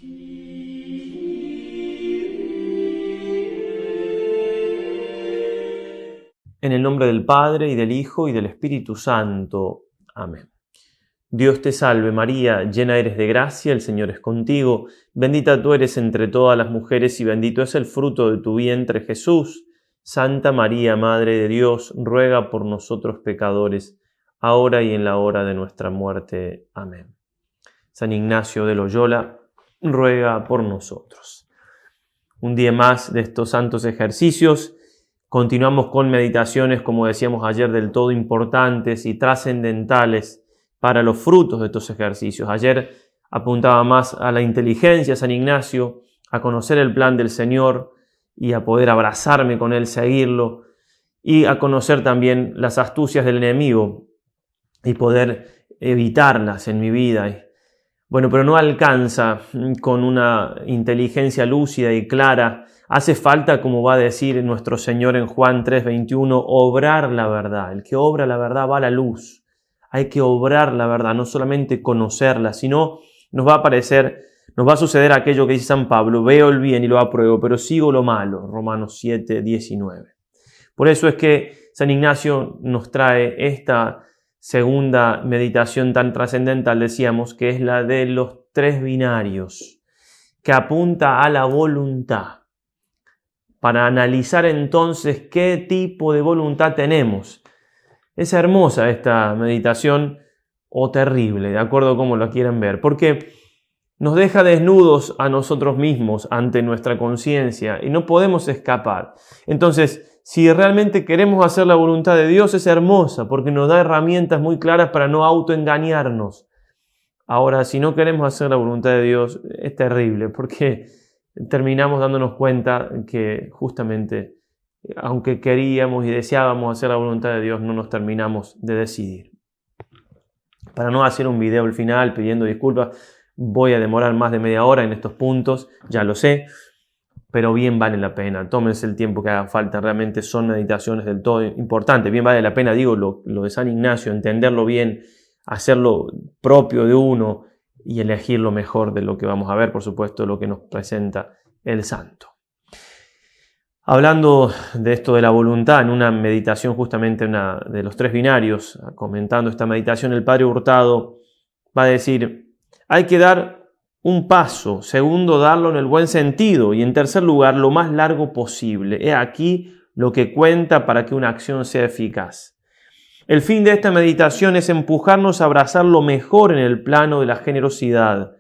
En el nombre del Padre, y del Hijo, y del Espíritu Santo. Amén. Dios te salve María, llena eres de gracia, el Señor es contigo. Bendita tú eres entre todas las mujeres, y bendito es el fruto de tu vientre, Jesús. Santa María, Madre de Dios, ruega por nosotros pecadores, ahora y en la hora de nuestra muerte. Amén. San Ignacio de Loyola, ruega por nosotros. Un día más de estos santos ejercicios. Continuamos con meditaciones, como decíamos ayer, del todo importantes y trascendentales para los frutos de estos ejercicios. Ayer apuntaba más a la inteligencia, San Ignacio, a conocer el plan del Señor y a poder abrazarme con Él, seguirlo, y a conocer también las astucias del enemigo y poder evitarlas en mi vida. Bueno, pero no alcanza con una inteligencia lúcida y clara. Hace falta, como va a decir nuestro Señor en Juan 3:21, obrar la verdad. El que obra la verdad va a la luz. Hay que obrar la verdad, no solamente conocerla, sino nos va a suceder aquello que dice San Pablo: veo el bien y lo apruebo, pero sigo lo malo. Romanos 7:19. Por eso es que San Ignacio nos trae esta segunda meditación tan trascendental, decíamos, que es la de los tres binarios, que apunta a la voluntad, para analizar entonces qué tipo de voluntad tenemos. Es hermosa esta meditación, o terrible, de acuerdo a cómo lo quieran ver, porque nos deja desnudos a nosotros mismos ante nuestra conciencia y no podemos escapar. Entonces, si realmente queremos hacer la voluntad de Dios, es hermosa porque nos da herramientas muy claras para no autoengañarnos. Ahora, si no queremos hacer la voluntad de Dios, es terrible porque terminamos dándonos cuenta que justamente, aunque queríamos y deseábamos hacer la voluntad de Dios, no nos terminamos de decidir. Para no hacer un video al final pidiendo disculpas, voy a demorar más de media hora en estos puntos, ya lo sé, pero bien vale la pena. Tómense el tiempo que haga falta, realmente son meditaciones del todo importantes. Bien vale la pena, digo, lo de San Ignacio, entenderlo bien, hacerlo propio de uno y elegir lo mejor de lo que vamos a ver, por supuesto, lo que nos presenta el santo. Hablando de esto de la voluntad, en una meditación justamente una de los tres binarios, comentando esta meditación, el Padre Hurtado va a decir: hay que dar un paso, segundo, darlo en el buen sentido, y en tercer lugar, lo más largo posible. He aquí lo que cuenta para que una acción sea eficaz. El fin de esta meditación es empujarnos a abrazar lo mejor en el plano de la generosidad,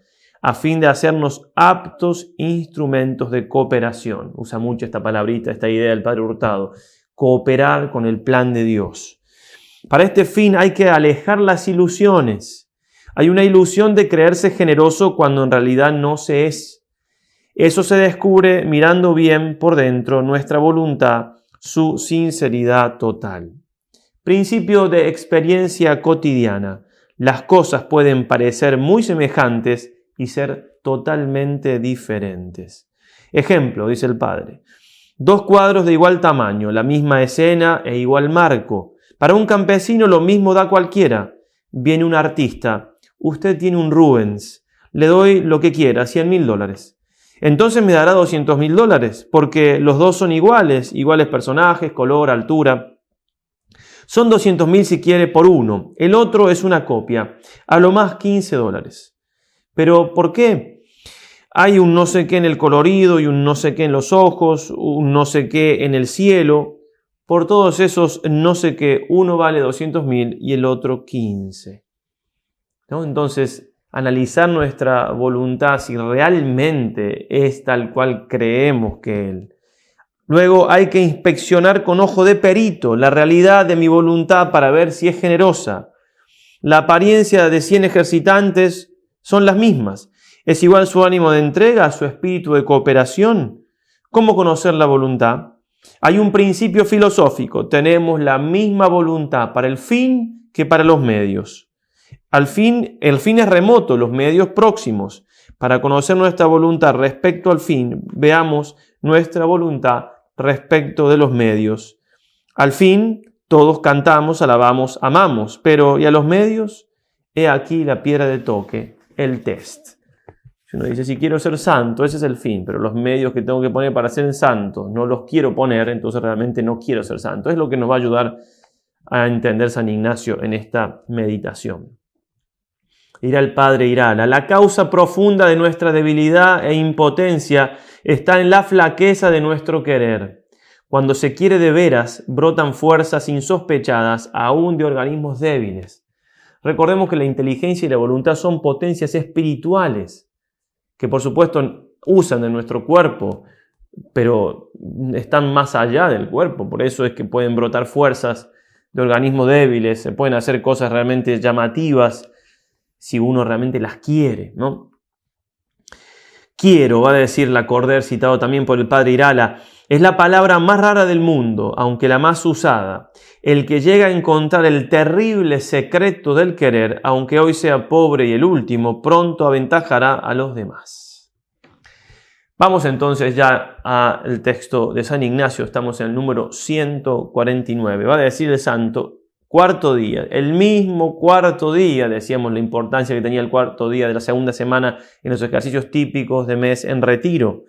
a fin de hacernos aptos instrumentos de cooperación. Usa mucho esta palabrita, esta idea del Padre Hurtado: cooperar con el plan de Dios. Para este fin hay que alejar las ilusiones. Hay una ilusión de creerse generoso cuando en realidad no se es. Eso se descubre mirando bien por dentro nuestra voluntad, su sinceridad total. Principio de experiencia cotidiana. Las cosas pueden parecer muy semejantes y ser totalmente diferentes. Ejemplo, dice el Padre: dos cuadros de igual tamaño, la misma escena e igual marco. Para un campesino lo mismo da cualquiera. Viene un artista: usted tiene un Rubens, le doy lo que quiera, $100.000. Entonces me dará $200.000, porque los dos son iguales personajes, color, altura. Son 200.000 si quiere por uno, el otro es una copia, a lo más $15. ¿Pero por qué? Hay un no sé qué en el colorido y un no sé qué en los ojos, un no sé qué en el cielo. Por todos esos no sé qué, uno vale 200.000 y el otro 15. ¿No? Entonces, analizar nuestra voluntad si realmente es tal cual creemos que Él. Luego hay que inspeccionar con ojo de perito la realidad de mi voluntad para ver si es generosa. La apariencia de 100 ejercitantes son las mismas. ¿Es igual su ánimo de entrega, su espíritu de cooperación? ¿Cómo conocer la voluntad? Hay un principio filosófico. Tenemos la misma voluntad para el fin que para los medios. El fin es remoto, los medios próximos. Para conocer nuestra voluntad respecto al fin, veamos nuestra voluntad respecto de los medios. Al fin, todos cantamos, alabamos, amamos, pero ¿y a los medios? He aquí la piedra de toque, el test. Si uno dice, si quiero ser santo, ese es el fin, pero los medios que tengo que poner para ser santo no los quiero poner, entonces realmente no quiero ser santo. Es lo que nos va a ayudar a entender San Ignacio en esta meditación. Irá el Padre Irala. La causa profunda de nuestra debilidad e impotencia está en la flaqueza de nuestro querer. Cuando se quiere de veras, brotan fuerzas insospechadas aún de organismos débiles. Recordemos que la inteligencia y la voluntad son potencias espirituales que por supuesto usan de nuestro cuerpo, pero están más allá del cuerpo. Por eso es que pueden brotar fuerzas de organismos débiles, se pueden hacer cosas realmente llamativas si uno realmente las quiere, ¿no? Quiero, va a decir Lacordaire, citado también por el Padre Irala, es la palabra más rara del mundo, aunque la más usada. El que llega a encontrar el terrible secreto del querer, aunque hoy sea pobre y el último, pronto aventajará a los demás. Vamos entonces ya al texto de San Ignacio, estamos en el número 149. Va a decir el santo, cuarto día, el mismo cuarto día, decíamos la importancia que tenía el cuarto día de la segunda semana en los ejercicios típicos de mes en retiro.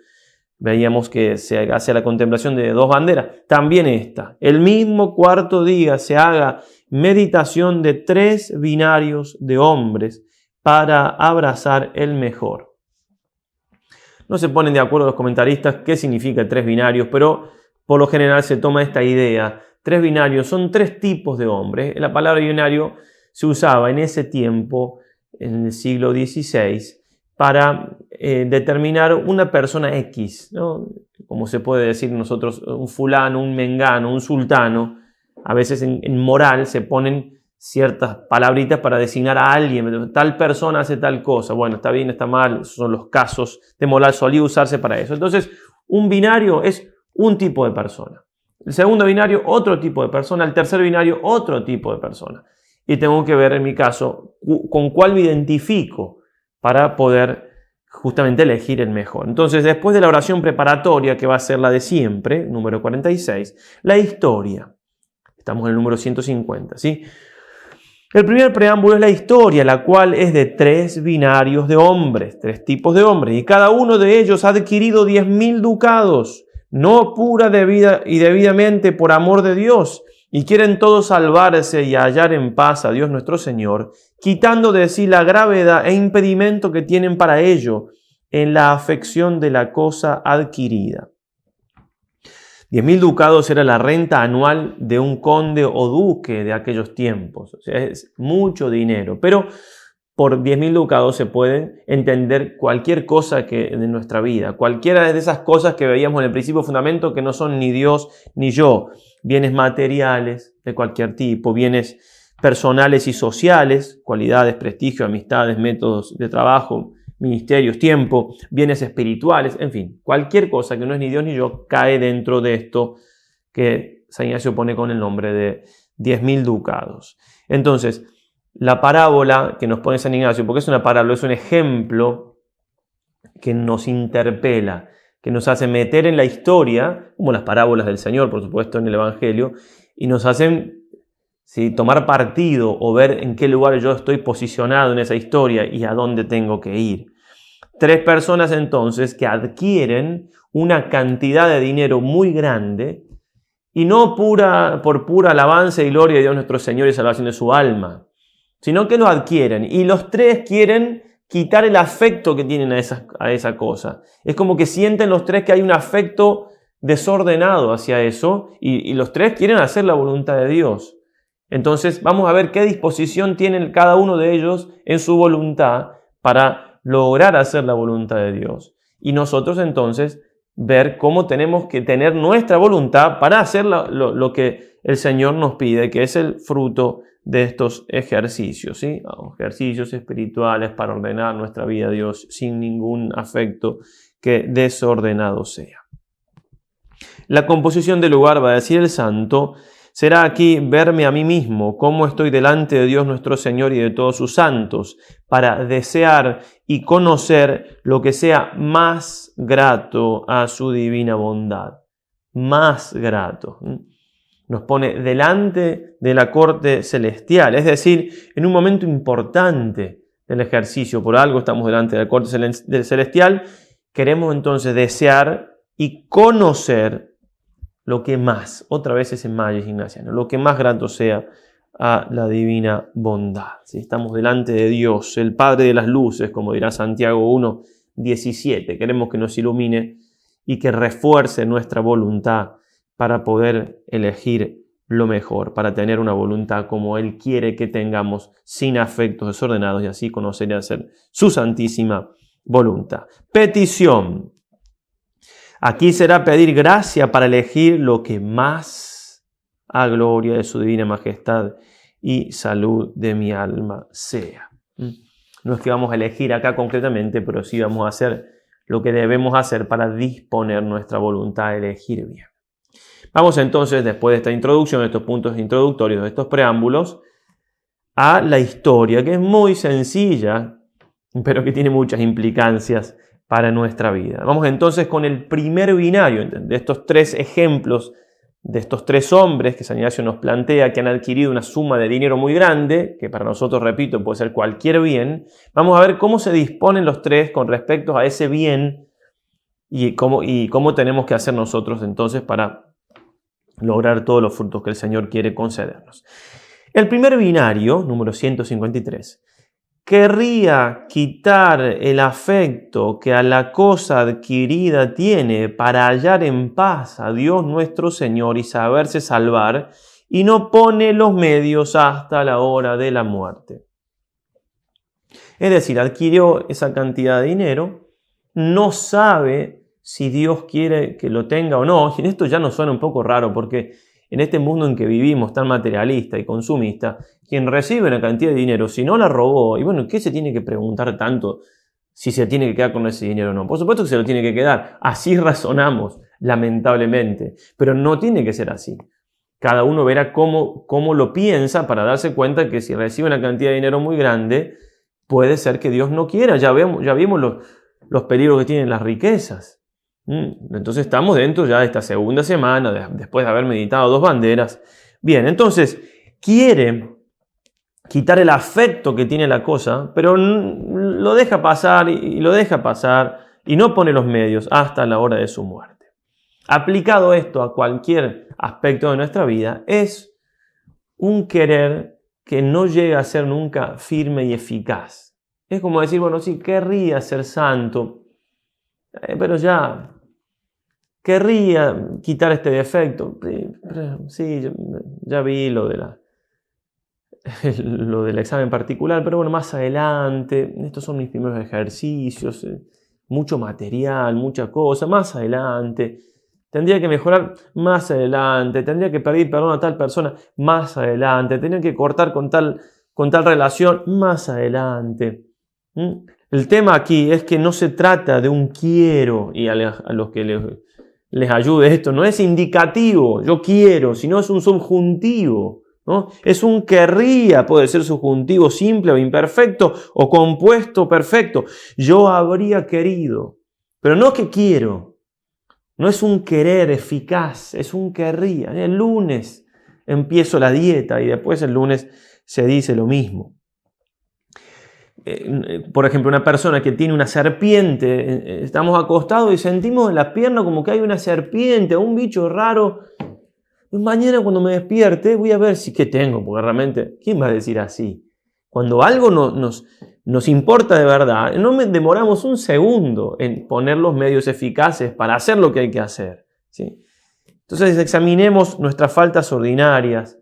Veíamos que se hace la contemplación de dos banderas. También esta, el mismo cuarto día se haga meditación de 3 binarios de hombres para abrazar el mejor. No se ponen de acuerdo los comentaristas qué significa 3 binarios, pero por lo general se toma esta idea. 3 binarios son 3 tipos de hombres. La palabra binario se usaba en ese tiempo, en el siglo XVI, para determinar una persona X, ¿no? Como se puede decir nosotros, un fulano, un mengano, un sultano. A veces en moral se ponen ciertas palabritas para designar a alguien. Tal persona hace tal cosa. Bueno, está bien, está mal. Esos son los casos de moral, solía usarse para eso. Entonces, un binario es un tipo de persona. El segundo binario, otro tipo de persona. El tercer binario, otro tipo de persona. Y tengo que ver, en mi caso, con cuál me identifico para poder justamente elegir el mejor. Entonces, después de la oración preparatoria, que va a ser la de siempre, número 46, la historia. Estamos en el número 150, ¿sí? El primer preámbulo es la historia, la cual es de 3 binarios de hombres, 3 tipos de hombres, y cada uno de ellos ha adquirido 10.000 ducados, no pura y debidamente por amor de Dios, y quieren todos salvarse y hallar en paz a Dios nuestro Señor, quitando de sí la gravedad e impedimento que tienen para ello en la afección de la cosa adquirida. 10.000 ducados era la renta anual de un conde o duque de aquellos tiempos. O sea, es mucho dinero, pero por 10.000 ducados se puede entender cualquier cosa de nuestra vida, cualquiera de esas cosas que veíamos en el principio fundamento que no son ni Dios ni yo. Bienes materiales de cualquier tipo, bienes personales y sociales, cualidades, prestigio, amistades, métodos de trabajo, ministerios, tiempo, bienes espirituales, en fin, cualquier cosa que no es ni Dios ni yo cae dentro de esto que San Ignacio pone con el nombre de 10.000 ducados. Entonces, la parábola que nos pone San Ignacio, porque es una parábola, es un ejemplo que nos interpela, que nos hace meter en la historia, como las parábolas del Señor, por supuesto, en el Evangelio, y nos hacen tomar partido o ver en qué lugar yo estoy posicionado en esa historia y a dónde tengo que ir. 3 personas entonces que adquieren una cantidad de dinero muy grande y no por pura alabanza y gloria de Dios nuestro Señor y salvación de su alma, sino que lo adquieren y los 3 quieren quitar el afecto que tienen a esa cosa. Es como que sienten los 3 que hay un afecto desordenado hacia eso y los 3 quieren hacer la voluntad de Dios. Entonces vamos a ver qué disposición tienen cada uno de ellos en su voluntad para lograr hacer la voluntad de Dios. Y nosotros entonces ver cómo tenemos que tener nuestra voluntad para hacer lo que el Señor nos pide, que es el fruto de estos ejercicios, ¿sí? Ejercicios espirituales para ordenar nuestra vida a Dios sin ningún afecto que desordenado sea. La composición del lugar, va a decir el santo, será aquí verme a mí mismo, cómo estoy delante de Dios nuestro Señor y de todos sus santos, para desear y conocer lo que sea más grato a su divina bondad. Más grato. Nos pone delante de la corte celestial, es decir, en un momento importante del ejercicio. Por algo estamos delante del corte celestial. Queremos entonces desear y conocer lo que más, otra vez ese Magis Ignaciano, lo que más grato sea a la divina bondad. Si estamos delante de Dios, el Padre de las luces, como dirá Santiago 1:17, queremos que nos ilumine y que refuerce nuestra voluntad para poder elegir lo mejor, para tener una voluntad como Él quiere que tengamos, sin afectos desordenados, y así conocer y hacer su santísima voluntad. Petición. Aquí será pedir gracia para elegir lo que más a gloria de su divina majestad y salud de mi alma sea. No es que vamos a elegir acá concretamente, pero sí vamos a hacer lo que debemos hacer para disponer nuestra voluntad a elegir bien. Vamos entonces, después de esta introducción, de estos puntos introductorios, de estos preámbulos, a la historia, que es muy sencilla, pero que tiene muchas implicancias para nuestra vida. Vamos entonces con el primer binario de estos tres ejemplos, de estos tres hombres que San Ignacio nos plantea, que han adquirido una suma de dinero muy grande, que para nosotros, repito, puede ser cualquier bien. Vamos a ver cómo se disponen los tres con respecto a ese bien y cómo tenemos que hacer nosotros entonces para lograr todos los frutos que el Señor quiere concedernos. El primer binario, número 153, querría quitar el afecto que a la cosa adquirida tiene para hallar en paz a Dios nuestro Señor y saberse salvar, y no pone los medios hasta la hora de la muerte. Es decir, adquirió esa cantidad de dinero, no sabe si Dios quiere que lo tenga o no. Y esto ya nos suena un poco raro porque en este mundo en que vivimos tan materialista y consumista, quien recibe una cantidad de dinero, si no la robó, y bueno, ¿qué se tiene que preguntar tanto si se tiene que quedar con ese dinero o no? Por supuesto que se lo tiene que quedar. Así razonamos, lamentablemente. Pero no tiene que ser así. Cada uno verá cómo lo piensa para darse cuenta que si recibe una cantidad de dinero muy grande, puede ser que Dios no quiera. Ya vimos los peligros que tienen las riquezas. Entonces estamos dentro ya de esta segunda semana, después de haber meditado 2 banderas. Bien, entonces quiere quitar el afecto que tiene la cosa, pero lo deja pasar y lo deja pasar y no pone los medios hasta la hora de su muerte. Aplicado esto a cualquier aspecto de nuestra vida, es un querer que no llega a ser nunca firme y eficaz. Es como decir, bueno, sí, querría ser santo, pero ya querría quitar este defecto. Sí, ya vi lo del examen particular, pero bueno, más adelante, estos son mis primeros ejercicios, mucho material, mucha cosa, más adelante. Tendría que mejorar más adelante, tendría que pedir perdón a tal persona más adelante, tendría que cortar con tal relación más adelante. El tema aquí es que no se trata de un quiero, y a los que les ayude esto, no es indicativo, yo quiero, sino es un subjuntivo, ¿no? Es un querría, puede ser subjuntivo simple o imperfecto o compuesto perfecto. Yo habría querido, pero no que quiero, no es un querer eficaz, es un querría. El lunes empiezo la dieta y después el lunes se dice lo mismo. Por ejemplo, una persona que tiene una serpiente, estamos acostados y sentimos en la pierna como que hay una serpiente o un bicho raro. Mañana cuando me despierte voy a ver qué tengo, porque realmente, ¿quién va a decir así? Cuando algo nos importa de verdad, no demoramos un segundo en poner los medios eficaces para hacer lo que hay que hacer, ¿sí? Entonces examinemos nuestras faltas ordinarias,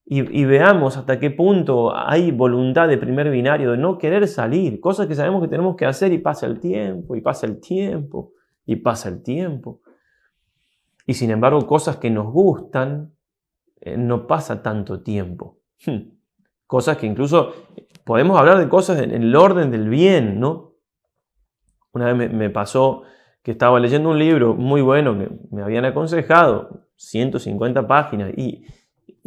y veamos hasta qué punto hay voluntad de primer binario de no querer salir, cosas que sabemos que tenemos que hacer y pasa el tiempo, y pasa el tiempo, y pasa el tiempo. Y sin embargo, cosas que nos gustan, no pasa tanto tiempo. Cosas que incluso podemos hablar de cosas en el orden del bien, ¿no? Una vez me pasó que estaba leyendo un libro muy bueno que me habían aconsejado, 150 páginas,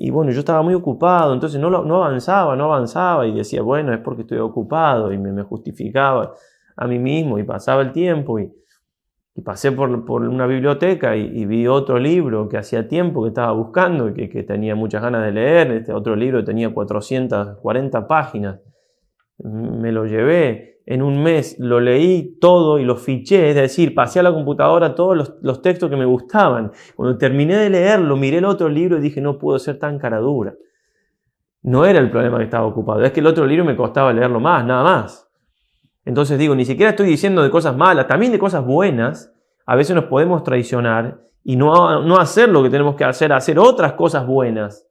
y bueno, yo estaba muy ocupado, entonces no avanzaba y decía, bueno, es porque estoy ocupado, y me justificaba a mí mismo y pasaba el tiempo y pasé por una biblioteca y vi otro libro que hacía tiempo que estaba buscando y que tenía muchas ganas de leer. Este otro libro tenía 440 páginas me lo llevé, en un mes lo leí todo y lo fiché, es decir, pasé a la computadora todos los textos que me gustaban. Cuando terminé de leerlo, miré el otro libro y dije, no puedo ser tan cara dura. No era el problema que estaba ocupado, es que el otro libro me costaba leerlo más, nada más. Entonces digo, ni siquiera estoy diciendo de cosas malas, también de cosas buenas. A veces nos podemos traicionar y no hacer lo que tenemos que hacer otras cosas buenas.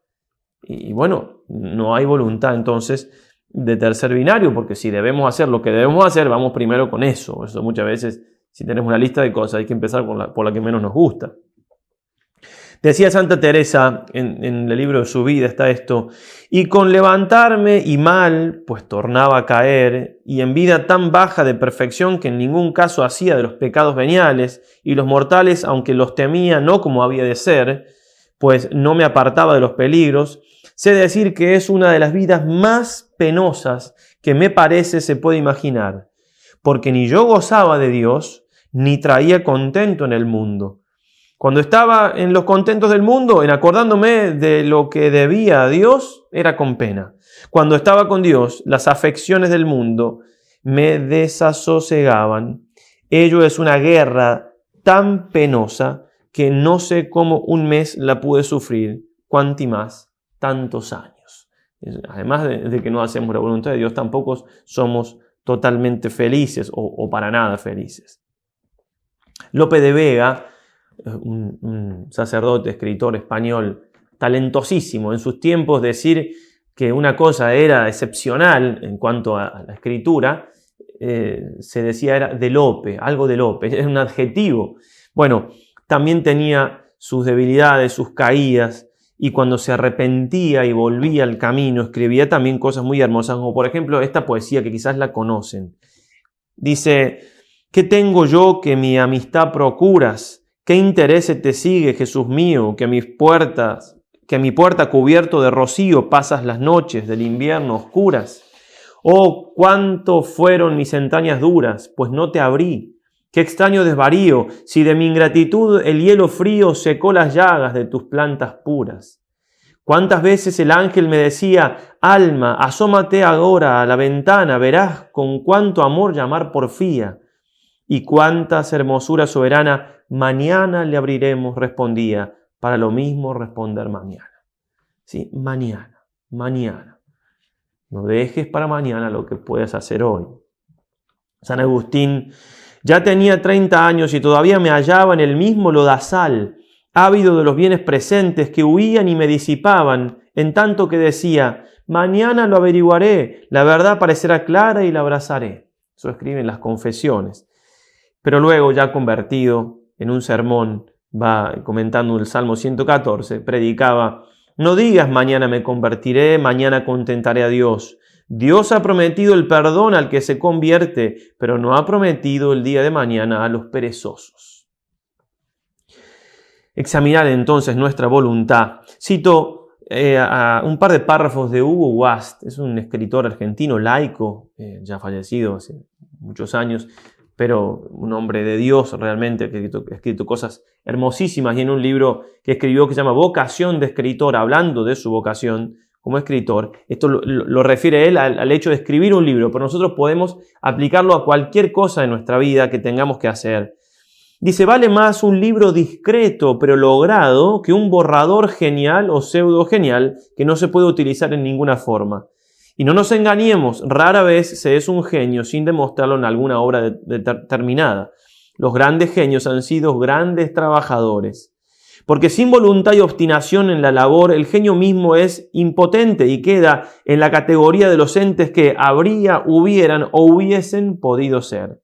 Y bueno, no hay voluntad entonces de tercer binario, porque si debemos hacer lo que debemos hacer, vamos primero con eso. Eso muchas veces, si tenemos una lista de cosas, hay que empezar por la que menos nos gusta. Decía Santa Teresa, en el libro de su vida está esto, y con levantarme y mal, pues tornaba a caer, y en vida tan baja de perfección que en ningún caso hacía de los pecados veniales, y los mortales, aunque los temía no como había de ser, pues no me apartaba de los peligros, sé decir que es una de las vidas más penosas que me parece se puede imaginar, porque ni yo gozaba de Dios, ni traía contento en el mundo. Cuando estaba en los contentos del mundo, en acordándome de lo que debía a Dios, era con pena. Cuando estaba con Dios, las afecciones del mundo me desasosegaban. Ello es una guerra tan penosa que no sé cómo un mes la pude sufrir, cuanti más tantos años. Además de que no hacemos la voluntad de Dios, tampoco somos totalmente felices o para nada felices. Lope de Vega, un sacerdote, escritor español, talentosísimo en sus tiempos, decir que una cosa era excepcional en cuanto a la escritura, se decía era de Lope, algo de Lope, era un adjetivo. Bueno, también tenía sus debilidades, sus caídas, y cuando se arrepentía y volvía al camino, escribía también cosas muy hermosas, como por ejemplo esta poesía que quizás la conocen. Dice, ¿qué tengo yo que mi amistad procuras? ¿Qué interés te sigue, Jesús mío, que a mi puerta cubierto de rocío pasas las noches del invierno oscuras? Oh, cuánto fueron mis entrañas duras, pues no te abrí. Qué extraño desvarío, si de mi ingratitud el hielo frío secó las llagas de tus plantas puras. Cuántas veces el ángel me decía, alma, asómate ahora a la ventana, verás con cuánto amor llamar porfía. Y cuántas hermosura soberana, mañana le abriremos, respondía, para lo mismo responder mañana. ¿Sí? Mañana. No dejes para mañana lo que puedes hacer hoy. San Agustín ya tenía 30 años y todavía me hallaba en el mismo lodazal, ávido de los bienes presentes que huían y me disipaban, en tanto que decía, mañana lo averiguaré, la verdad parecerá clara y la abrazaré. Eso escribe en las Confesiones. Pero luego, ya convertido, en un sermón, va comentando el Salmo 114, predicaba, no digas mañana me convertiré, mañana contentaré a Dios. Dios ha prometido el perdón al que se convierte, pero no ha prometido el día de mañana a los perezosos. Examinar entonces nuestra voluntad. Cito a un par de párrafos de Hugo Wast, es un escritor argentino laico, ya fallecido hace muchos años, pero un hombre de Dios realmente, que ha escrito cosas hermosísimas, y en un libro que escribió que se llama Vocación de escritor, hablando de su vocación como escritor, esto lo refiere él al hecho de escribir un libro, pero nosotros podemos aplicarlo a cualquier cosa en nuestra vida que tengamos que hacer. Dice, vale más un libro discreto pero logrado que un borrador genial o pseudo genial que no se puede utilizar en ninguna forma. Y no nos engañemos, rara vez se es un genio sin demostrarlo en alguna obra determinada. Los grandes genios han sido grandes trabajadores. Porque sin voluntad y obstinación en la labor, el genio mismo es impotente y queda en la categoría de los entes que hubieran o hubiesen podido ser.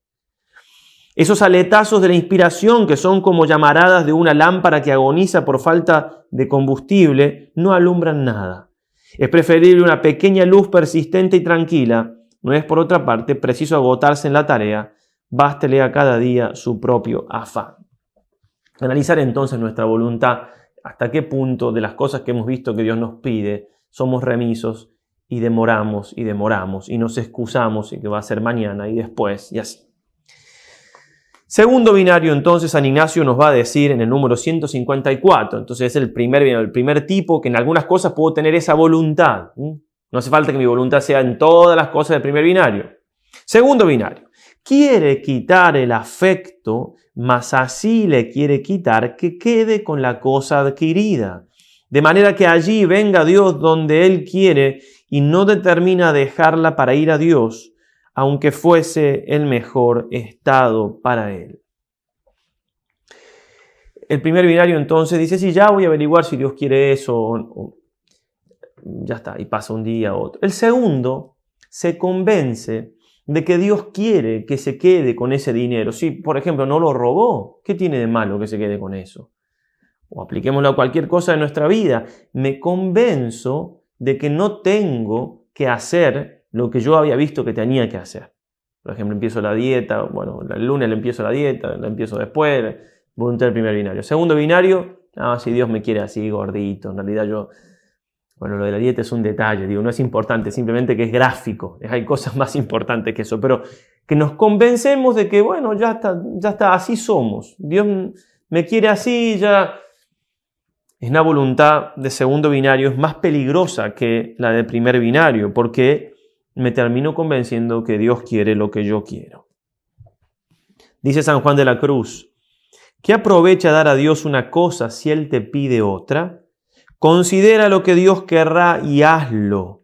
Esos aletazos de la inspiración, que son como llamaradas de una lámpara que agoniza por falta de combustible, no alumbran nada. Es preferible una pequeña luz persistente y tranquila. No es, por otra parte, preciso agotarse en la tarea. Bástele a cada día su propio afán. Analizar entonces nuestra voluntad, hasta qué punto de las cosas que hemos visto que Dios nos pide, somos remisos y demoramos y nos excusamos y que va a ser mañana y después y así. Segundo binario, entonces, San Ignacio nos va a decir en el número 154. Entonces es el primer binario, el primer tipo que en algunas cosas puedo tener esa voluntad. No hace falta que mi voluntad sea en todas las cosas del primer binario. Segundo binario. Quiere quitar el afecto, mas así le quiere quitar que quede con la cosa adquirida. De manera que allí venga Dios donde Él quiere y no determina dejarla para ir a Dios, aunque fuese el mejor estado para Él. El primer binario entonces dice, sí, ya voy a averiguar si Dios quiere eso o ya está, y pasa un día u otro. El segundo se convence de que Dios quiere que se quede con ese dinero. Si, por ejemplo, no lo robó, ¿qué tiene de malo que se quede con eso? O apliquémoslo a cualquier cosa de nuestra vida. Me convenzo de que no tengo que hacer lo que yo había visto que tenía que hacer. Por ejemplo, empiezo la dieta, bueno, el lunes le empiezo la dieta, la empiezo después, voluntad del primer binario. Segundo binario, si Dios me quiere así, gordito, en realidad yo... Bueno, lo de la dieta es un detalle, digo, no es importante, simplemente que es gráfico. Hay cosas más importantes que eso, pero que nos convencemos de que, bueno, ya está, así somos. Dios me quiere así, ya... Es una voluntad de segundo binario, es más peligrosa que la de primer binario, porque me termino convenciendo que Dios quiere lo que yo quiero. Dice San Juan de la Cruz, ¿qué aprovecha dar a Dios una cosa si Él te pide otra? Considera lo que Dios querrá y hazlo.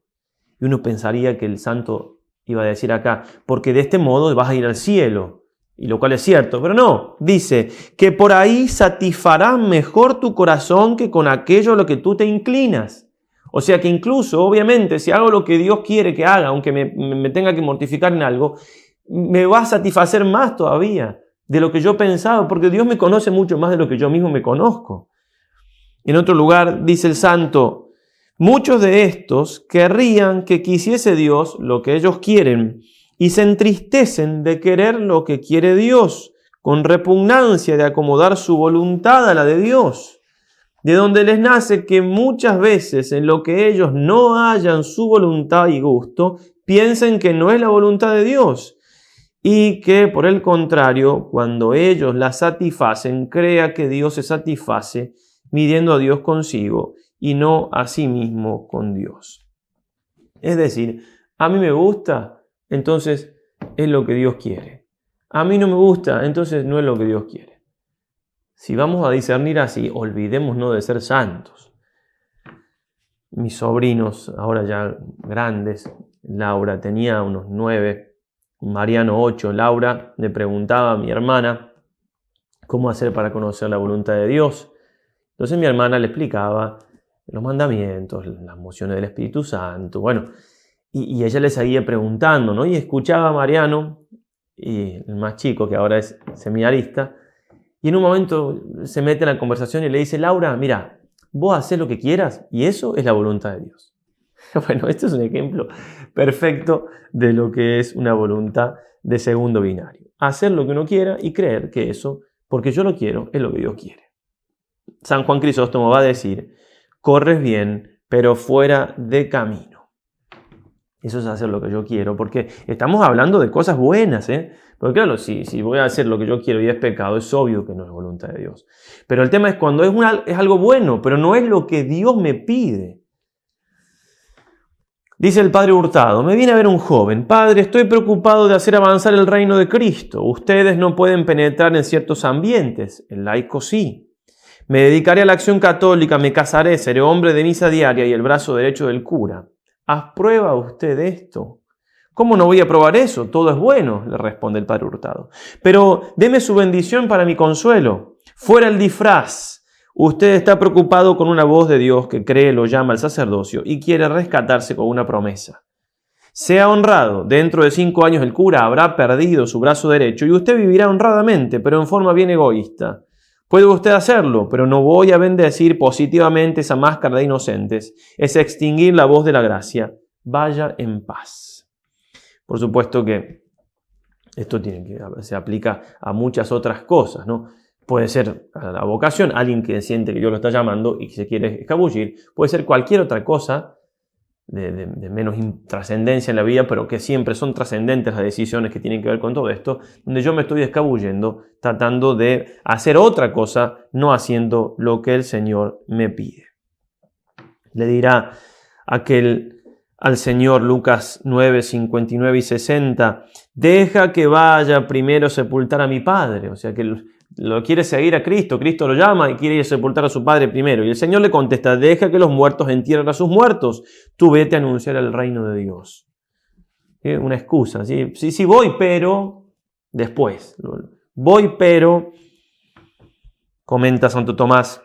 Y uno pensaría que el santo iba a decir acá, porque de este modo vas a ir al cielo. Y lo cual es cierto, pero no. Dice que por ahí satisfarás mejor tu corazón que con aquello a lo que tú te inclinas. O sea que incluso, obviamente, si hago lo que Dios quiere que haga, aunque me tenga que mortificar en algo, me va a satisfacer más todavía de lo que yo pensaba, porque Dios me conoce mucho más de lo que yo mismo me conozco. En otro lugar dice el santo, muchos de estos querrían que quisiese Dios lo que ellos quieren y se entristecen de querer lo que quiere Dios, con repugnancia de acomodar su voluntad a la de Dios, de donde les nace que muchas veces en lo que ellos no hallan su voluntad y gusto, piensen que no es la voluntad de Dios y que por el contrario, cuando ellos la satisfacen, crea que Dios se satisface midiendo a Dios consigo y no a sí mismo con Dios. Es decir, a mí me gusta, entonces es lo que Dios quiere. A mí no me gusta, entonces no es lo que Dios quiere. Si vamos a discernir así, olvidémonos de ser santos. Mis sobrinos, ahora ya grandes, Laura tenía unos 9, Mariano 8, Laura le preguntaba a mi hermana cómo hacer para conocer la voluntad de Dios. Entonces mi hermana le explicaba los mandamientos, las mociones del Espíritu Santo, bueno, y ella le seguía preguntando, ¿no? Y escuchaba a Mariano, y el más chico, que ahora es seminarista, y en un momento se mete en la conversación y le dice, Laura, mira, vos hacés lo que quieras y eso es la voluntad de Dios. Bueno, este es un ejemplo perfecto de lo que es una voluntad de segundo binario. Hacer lo que uno quiera y creer que eso, porque yo lo quiero, es lo que Dios quiere. San Juan Crisóstomo va a decir, corres bien, pero fuera de camino. Eso es hacer lo que yo quiero, porque estamos hablando de cosas buenas, ¿eh? Porque claro, si voy a hacer lo que yo quiero y es pecado, es obvio que no es voluntad de Dios. Pero el tema es cuando es algo bueno, pero no es lo que Dios me pide. Dice el padre Hurtado, me viene a ver un joven, padre, estoy preocupado de hacer avanzar el reino de Cristo. Ustedes no pueden penetrar en ciertos ambientes, el laico sí. Me dedicaré a la acción católica, me casaré, seré hombre de misa diaria y el brazo derecho del cura. ¿Aprueba usted esto? ¿Cómo no voy a probar eso? Todo es bueno, le responde el padre Hurtado. Pero deme su bendición para mi consuelo. Fuera el disfraz. Usted está preocupado con una voz de Dios que cree lo llama al sacerdocio y quiere rescatarse con una promesa. Sea honrado. Dentro de 5 años el cura habrá perdido su brazo derecho y usted vivirá honradamente, pero en forma bien egoísta. Puede usted hacerlo, pero no voy a bendecir positivamente esa máscara de inocentes. Es extinguir la voz de la gracia. Vaya en paz. Por supuesto que esto se aplica a muchas otras cosas, ¿no? Puede ser a la vocación, alguien que siente que Dios lo está llamando y que se quiere escabullir. Puede ser cualquier otra cosa de menos trascendencia en la vida, pero que siempre son trascendentes las decisiones que tienen que ver con todo esto, donde yo me estoy escabullendo, tratando de hacer otra cosa, no haciendo lo que el Señor me pide. Le dirá aquel al Señor, Lucas 9, 59 y 60, deja que vaya primero a sepultar a mi padre. O sea que lo quiere seguir a Cristo, Cristo lo llama y quiere ir a sepultar a su padre primero. Y el Señor le contesta, deja que los muertos entierren a sus muertos, tú vete a anunciar el reino de Dios. Una excusa, ¿sí? Sí, voy, pero después. Voy, pero, comenta Santo Tomás,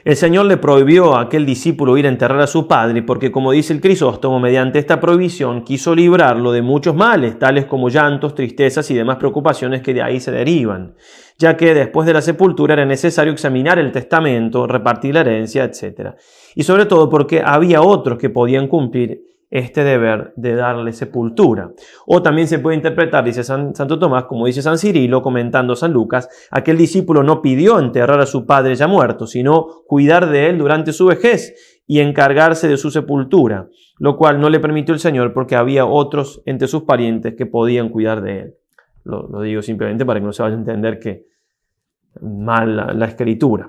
el Señor le prohibió a aquel discípulo ir a enterrar a su padre porque, como dice el Crisóstomo, mediante esta prohibición quiso librarlo de muchos males, tales como llantos, tristezas y demás preocupaciones que de ahí se derivan, ya que después de la sepultura era necesario examinar el testamento, repartir la herencia, etc. Y sobre todo porque había otros que podían cumplir este deber de darle sepultura. O también se puede interpretar, dice Santo Tomás, como dice San Cirilo, comentando San Lucas, aquel discípulo no pidió enterrar a su padre ya muerto, sino cuidar de él durante su vejez y encargarse de su sepultura, lo cual no le permitió el Señor porque había otros entre sus parientes que podían cuidar de él. Lo digo simplemente para que no se vaya a entender que mal la escritura.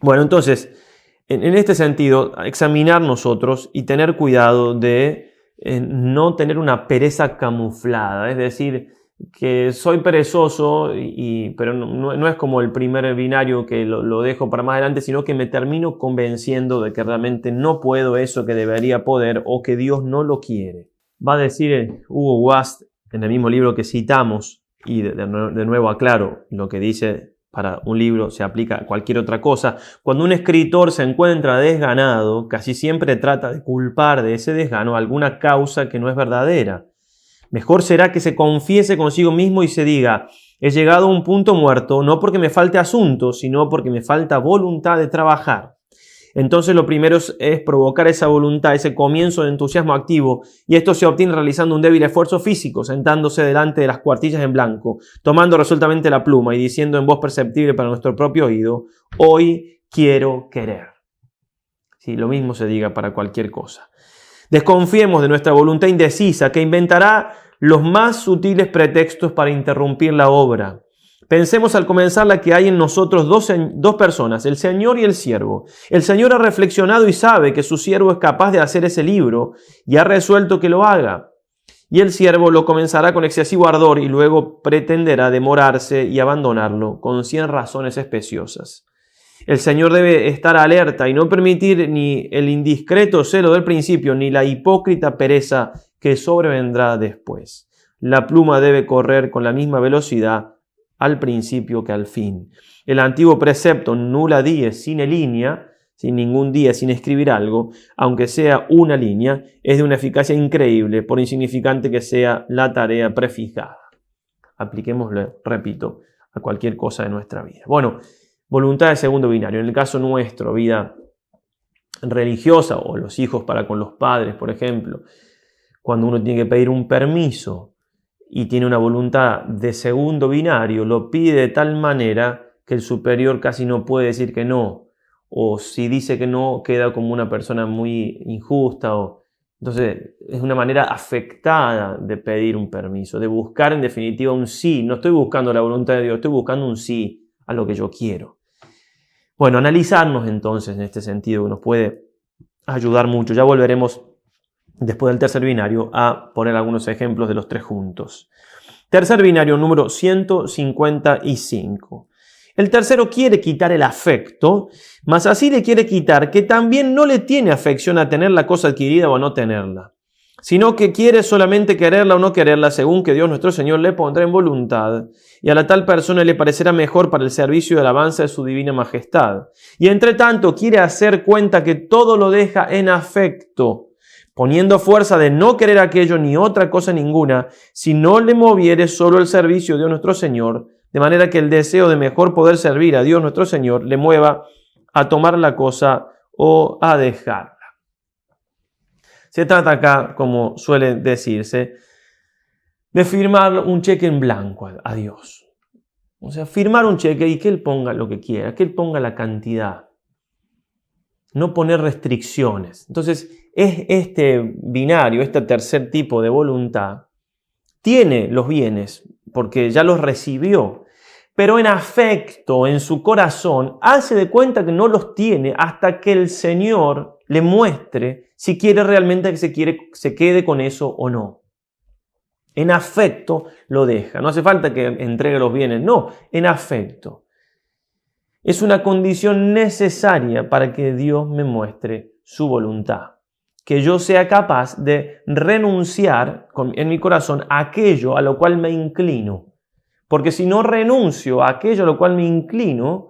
Bueno, entonces, en este sentido, examinar nosotros y tener cuidado de no tener una pereza camuflada, es decir, que soy perezoso, pero no es como el primer binario que lo dejo para más adelante, sino que me termino convenciendo de que realmente no puedo eso que debería poder o que Dios no lo quiere. Va a decir Hugo Wast en el mismo libro que citamos, y de nuevo aclaro, lo que dice para un libro se aplica a cualquier otra cosa. Cuando un escritor se encuentra desganado, casi siempre trata de culpar de ese desgano alguna causa que no es verdadera. Mejor será que se confiese consigo mismo y se diga, he llegado a un punto muerto, no porque me falte asunto, sino porque me falta voluntad de trabajar. Entonces lo primero es provocar esa voluntad, ese comienzo de entusiasmo activo, y esto se obtiene realizando un débil esfuerzo físico, sentándose delante de las cuartillas en blanco, tomando resueltamente la pluma y diciendo en voz perceptible para nuestro propio oído, hoy quiero querer. Sí, lo mismo se diga para cualquier cosa. Desconfiemos de nuestra voluntad indecisa que inventará los más sutiles pretextos para interrumpir la obra. Pensemos al comenzarla que hay en nosotros dos personas, el Señor y el siervo. El Señor ha reflexionado y sabe que su siervo es capaz de hacer ese libro y ha resuelto que lo haga. Y el siervo lo comenzará con excesivo ardor y luego pretenderá demorarse y abandonarlo con 100 razones especiosas. El Señor debe estar alerta y no permitir ni el indiscreto celo del principio ni la hipócrita pereza que sobrevendrá después. La pluma debe correr con la misma velocidad al principio que al fin. El antiguo precepto nulla dies sine linea, sin ningún día, sin escribir algo, aunque sea una línea, es de una eficacia increíble, por insignificante que sea la tarea prefijada. Apliquémoslo, repito, a cualquier cosa de nuestra vida. Bueno, voluntad de segundo binario. En el caso nuestro, vida religiosa o los hijos para con los padres, por ejemplo, cuando uno tiene que pedir un permiso y tiene una voluntad de segundo binario, lo pide de tal manera que el superior casi no puede decir que no, o si dice que no, queda como una persona muy injusta. Entonces, es una manera afectada de pedir un permiso, de buscar en definitiva un sí. No estoy buscando la voluntad de Dios, estoy buscando un sí a lo que yo quiero. Bueno, analizarnos entonces en este sentido que nos puede ayudar mucho. Ya volveremos después del tercer binario a poner algunos ejemplos de los tres juntos. Tercer binario número 155. El tercero quiere quitar el afecto, mas así le quiere quitar que también no le tiene afección a tener la cosa adquirida o a no tenerla, sino que quiere solamente quererla o no quererla según que Dios nuestro Señor le pondrá en voluntad, y a la tal persona le parecerá mejor para el servicio y alabanza de su divina majestad. Y entre tanto quiere hacer cuenta que todo lo deja en afecto, poniendo fuerza de no querer aquello ni otra cosa ninguna, si no le moviere solo el servicio de nuestro Señor, de manera que el deseo de mejor poder servir a Dios nuestro Señor le mueva a tomar la cosa o a dejarla. Se trata acá, como suele decirse, de firmar un cheque en blanco a Dios. O sea, firmar un cheque y que Él ponga lo que quiera, que Él ponga la cantidad. No poner restricciones. Entonces, este binario, este tercer tipo de voluntad, tiene los bienes porque ya los recibió, pero en afecto, en su corazón, hace de cuenta que no los tiene hasta que el Señor le muestre si quiere realmente que se quede con eso o no. En afecto lo deja. No hace falta que entregue los bienes, no, en afecto. Es una condición necesaria para que Dios me muestre su voluntad. Que yo sea capaz de renunciar en mi corazón a aquello a lo cual me inclino. Porque si no renuncio a aquello a lo cual me inclino,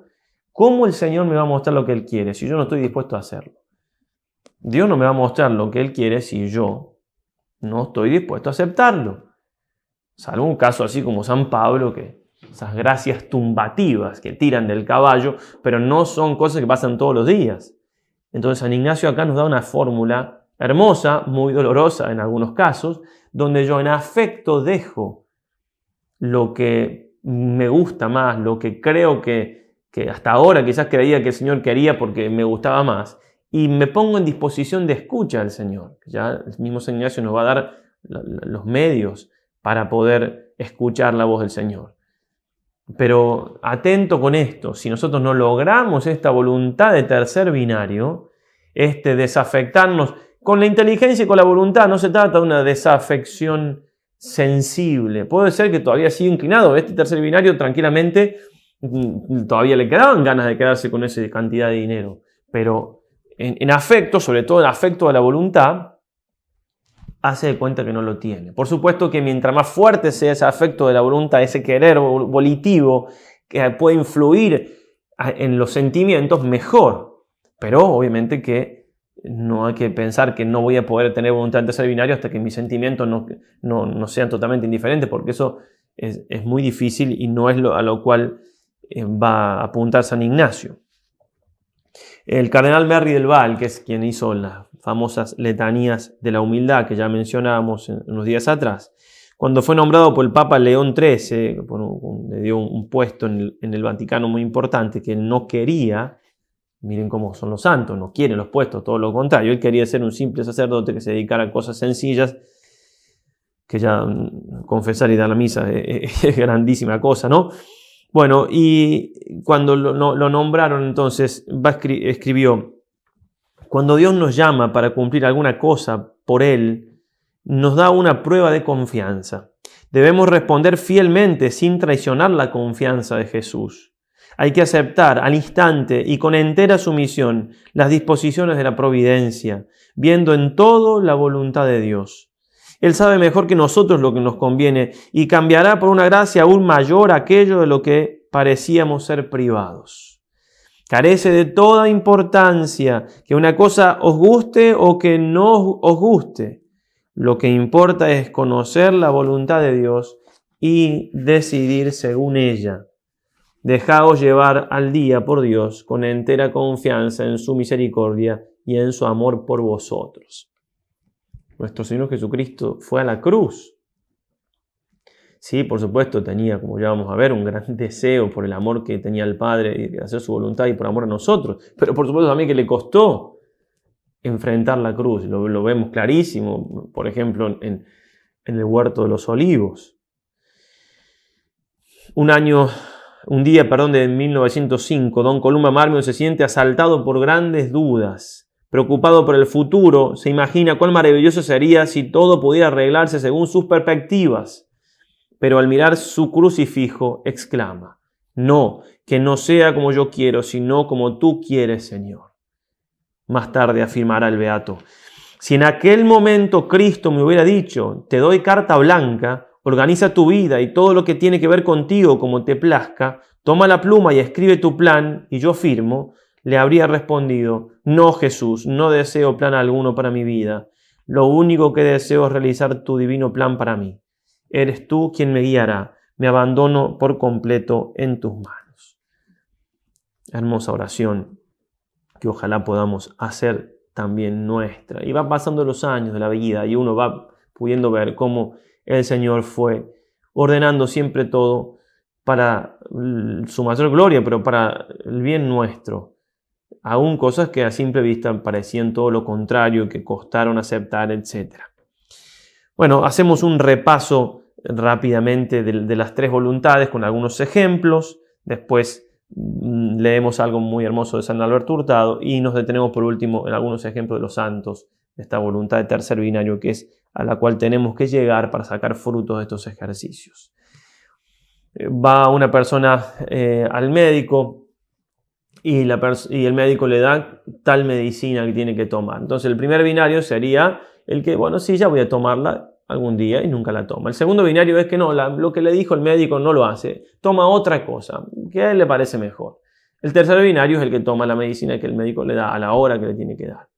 ¿cómo el Señor me va a mostrar lo que Él quiere si yo no estoy dispuesto a hacerlo? Dios no me va a mostrar lo que Él quiere si yo no estoy dispuesto a aceptarlo. Salvo un caso así como San Pablo, que esas gracias tumbativas que tiran del caballo, pero no son cosas que pasan todos los días. Entonces San Ignacio acá nos da una fórmula hermosa, muy dolorosa en algunos casos, donde yo en afecto dejo lo que me gusta más, lo que creo que hasta ahora quizás creía que el Señor quería porque me gustaba más, y me pongo en disposición de escucha al Señor. Ya el mismo San Ignacio nos va a dar los medios para poder escuchar la voz del Señor. Pero atento con esto, si nosotros no logramos esta voluntad de tercer binario, desafectarnos con la inteligencia y con la voluntad, no se trata de una desafección sensible. Puede ser que todavía siga inclinado, tercer binario tranquilamente todavía le quedaban ganas de quedarse con esa cantidad de dinero, pero en afecto, sobre todo en afecto a la voluntad, hace de cuenta que no lo tiene. Por supuesto que mientras más fuerte sea ese afecto de la voluntad, ese querer volitivo que puede influir en los sentimientos, mejor. Pero obviamente que no hay que pensar que no voy a poder tener voluntad en tercer binario hasta que mis sentimientos no sean totalmente indiferentes, porque eso es muy difícil y no es a lo cual va a apuntar San Ignacio. El cardenal Merry del Val, que es quien hizo las famosas letanías de la humildad que ya mencionábamos en unos días atrás, cuando fue nombrado por el Papa León XIII, le dio un puesto en el Vaticano muy importante que él no quería. Miren cómo son los santos, no quieren los puestos, todo lo contrario. Él quería ser un simple sacerdote que se dedicara a cosas sencillas, que ya confesar y dar la misa es grandísima cosa, ¿no? Bueno, y cuando lo nombraron entonces, escribió: cuando Dios nos llama para cumplir alguna cosa por Él, nos da una prueba de confianza. Debemos responder fielmente sin traicionar la confianza de Jesús. Hay que aceptar al instante y con entera sumisión las disposiciones de la providencia, viendo en todo la voluntad de Dios. Él sabe mejor que nosotros lo que nos conviene y cambiará por una gracia aún mayor aquello de lo que parecíamos ser privados. Carece de toda importancia que una cosa os guste o que no os guste. Lo que importa es conocer la voluntad de Dios y decidir según ella. Dejaos llevar al día por Dios con entera confianza en su misericordia y en su amor por vosotros. Nuestro Señor Jesucristo fue a la cruz. Sí, por supuesto, tenía, como ya vamos a ver, un gran deseo por el amor que tenía el Padre de hacer su voluntad y por amor a nosotros. Pero por supuesto también que le costó enfrentar la cruz. Lo vemos clarísimo, por ejemplo, en el Huerto de los Olivos. Un día de 1905, don Columba Marmion se siente asaltado por grandes dudas. Preocupado por el futuro, se imagina cuán maravilloso sería si todo pudiera arreglarse según sus perspectivas. Pero al mirar su crucifijo, exclama: no, que no sea como yo quiero, sino como tú quieres, Señor. Más tarde afirmará el beato: si en aquel momento Cristo me hubiera dicho, te doy carta blanca, organiza tu vida y todo lo que tiene que ver contigo como te plazca, toma la pluma y escribe tu plan y yo firmo, le habría respondido: no, Jesús, no deseo plan alguno para mi vida. Lo único que deseo es realizar tu divino plan para mí. Eres tú quien me guiará. Me abandono por completo en tus manos. Hermosa oración que ojalá podamos hacer también nuestra. Y va pasando los años de la vida y uno va pudiendo ver cómo el Señor fue ordenando siempre todo para su mayor gloria, pero para el bien nuestro. Aún cosas que a simple vista parecían todo lo contrario, que costaron aceptar, etc. Bueno, hacemos un repaso rápidamente de las tres voluntades con algunos ejemplos. Después leemos algo muy hermoso de San Alberto Hurtado y nos detenemos por último en algunos ejemplos de los santos esta voluntad de tercer binario que es a la cual tenemos que llegar para sacar frutos de estos ejercicios. Va una persona al médico y el médico le da tal medicina que tiene que tomar. Entonces el primer binario sería el que, bueno, sí, ya voy a tomarla algún día y nunca la toma. El segundo binario es que no, lo que le dijo el médico no lo hace, toma otra cosa que a él le parece mejor. El tercer binario es el que toma la medicina que el médico le da a la hora que le tiene que dar.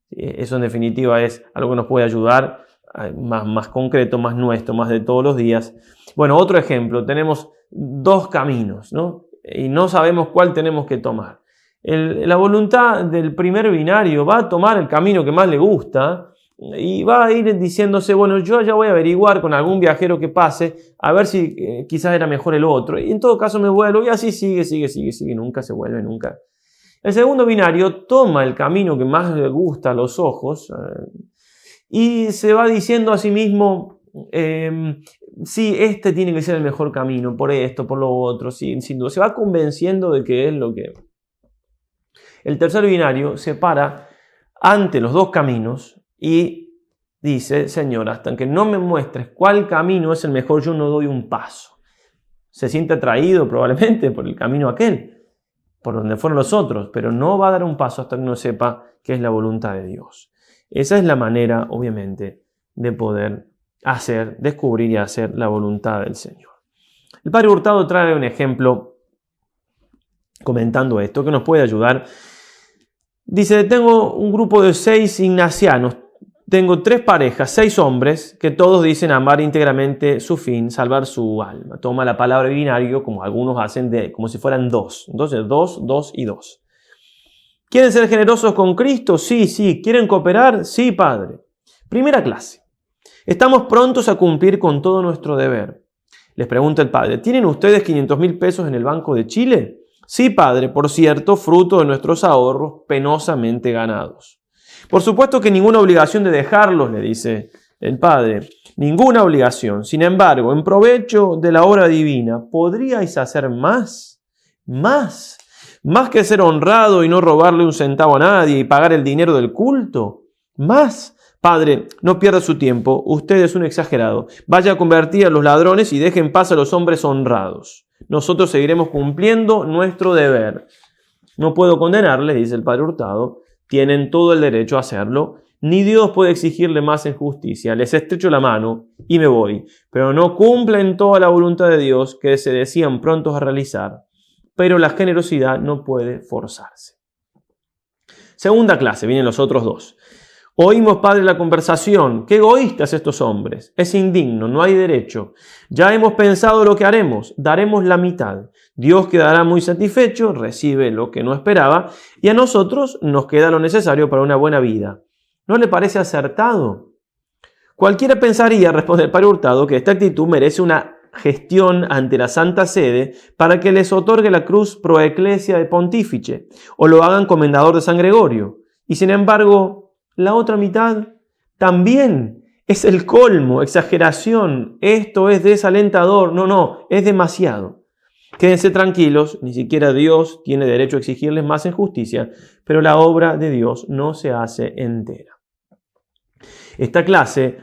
Eso en definitiva es algo que nos puede ayudar, más concreto, más nuestro, más de todos los días. Bueno, otro ejemplo, tenemos dos caminos, ¿no? Y no sabemos cuál tenemos que tomar. La voluntad del primer binario va a tomar el camino que más le gusta y va a ir diciéndose, bueno, yo ya voy a averiguar con algún viajero que pase, a ver si quizás era mejor el otro. Y en todo caso me vuelvo y así sigue, nunca se vuelve, nunca. El segundo binario toma el camino que más le gusta a los ojos y se va diciendo a sí mismo, sí, este tiene que ser el mejor camino, por esto, por lo otro, sí, sin duda. Se va convenciendo de que es lo que... El tercer binario se para ante los dos caminos y dice, Señor, hasta que no me muestres cuál camino es el mejor, yo no doy un paso. Se siente atraído probablemente por el camino aquel, por donde fueron los otros, pero no va a dar un paso hasta que no sepa qué es la voluntad de Dios. Esa es la manera, obviamente, de poder descubrir y hacer la voluntad del Señor. El Padre Hurtado trae un ejemplo comentando esto que nos puede ayudar. Dice, tengo un grupo de 6 ignacianos, tengo 3 parejas, 6 hombres que todos dicen amar íntegramente su fin, salvar su alma. Toma la palabra binario, como algunos hacen, como si fueran 2. Entonces 2, 2 y 2. ¿Quieren ser generosos con Cristo? Sí. ¿Quieren cooperar? Sí, Padre. Primera clase. Estamos prontos a cumplir con todo nuestro deber. Les pregunta el Padre, ¿tienen ustedes 500.000 pesos en el Banco de Chile? Sí, Padre, por cierto, fruto de nuestros ahorros penosamente ganados. Por supuesto que ninguna obligación de dejarlos, le dice el Padre, ninguna obligación. Sin embargo, en provecho de la obra divina, ¿podríais hacer más? Más que ser honrado y no robarle un centavo a nadie y pagar el dinero del culto. Más. Padre, no pierda su tiempo, usted es un exagerado. Vaya a convertir a los ladrones y deje en paz a los hombres honrados. Nosotros seguiremos cumpliendo nuestro deber. No puedo condenarles, dice el Padre Hurtado, tienen todo el derecho a hacerlo, ni Dios puede exigirle más en justicia. Les estrecho la mano y me voy, pero no cumplen toda la voluntad de Dios que se decían prontos a realizar. Pero la generosidad no puede forzarse. Segunda clase, vienen los otros 2. Oímos, Padre, la conversación. Qué egoístas estos hombres. Es indigno, no hay derecho. Ya hemos pensado lo que haremos. Daremos la mitad. Dios quedará muy satisfecho, recibe lo que no esperaba, y a nosotros nos queda lo necesario para una buena vida. ¿No le parece acertado? Cualquiera pensaría, responde el Padre Hurtado, que esta actitud merece una gestión ante la Santa Sede para que les otorgue la cruz pro ecclesia de pontífice o lo hagan comendador de San Gregorio. Y sin embargo, la otra mitad también es el colmo, exageración. Esto es desalentador. No, es demasiado. Quédense tranquilos, ni siquiera Dios tiene derecho a exigirles más en justicia, pero la obra de Dios no se hace entera. Esta clase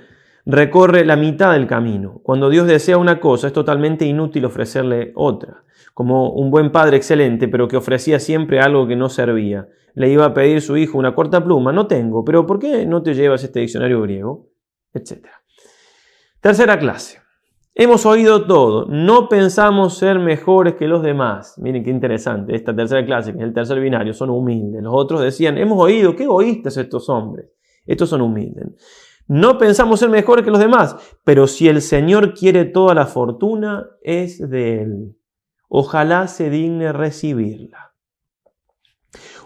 recorre la mitad del camino. Cuando Dios desea una cosa, es totalmente inútil ofrecerle otra. Como un buen padre excelente, pero que ofrecía siempre algo que no servía. Le iba a pedir su hijo una corta pluma. No tengo, pero ¿por qué no te llevas este diccionario griego? Etcétera. Tercera clase. Hemos oído todo. No pensamos ser mejores que los demás. Miren qué interesante. Esta tercera clase, que es el tercer binario, son humildes. Los otros decían, hemos oído, qué egoístas estos hombres. Estos son humildes. No pensamos ser mejores que los demás, pero si el Señor quiere toda la fortuna, es de Él. Ojalá se digne recibirla.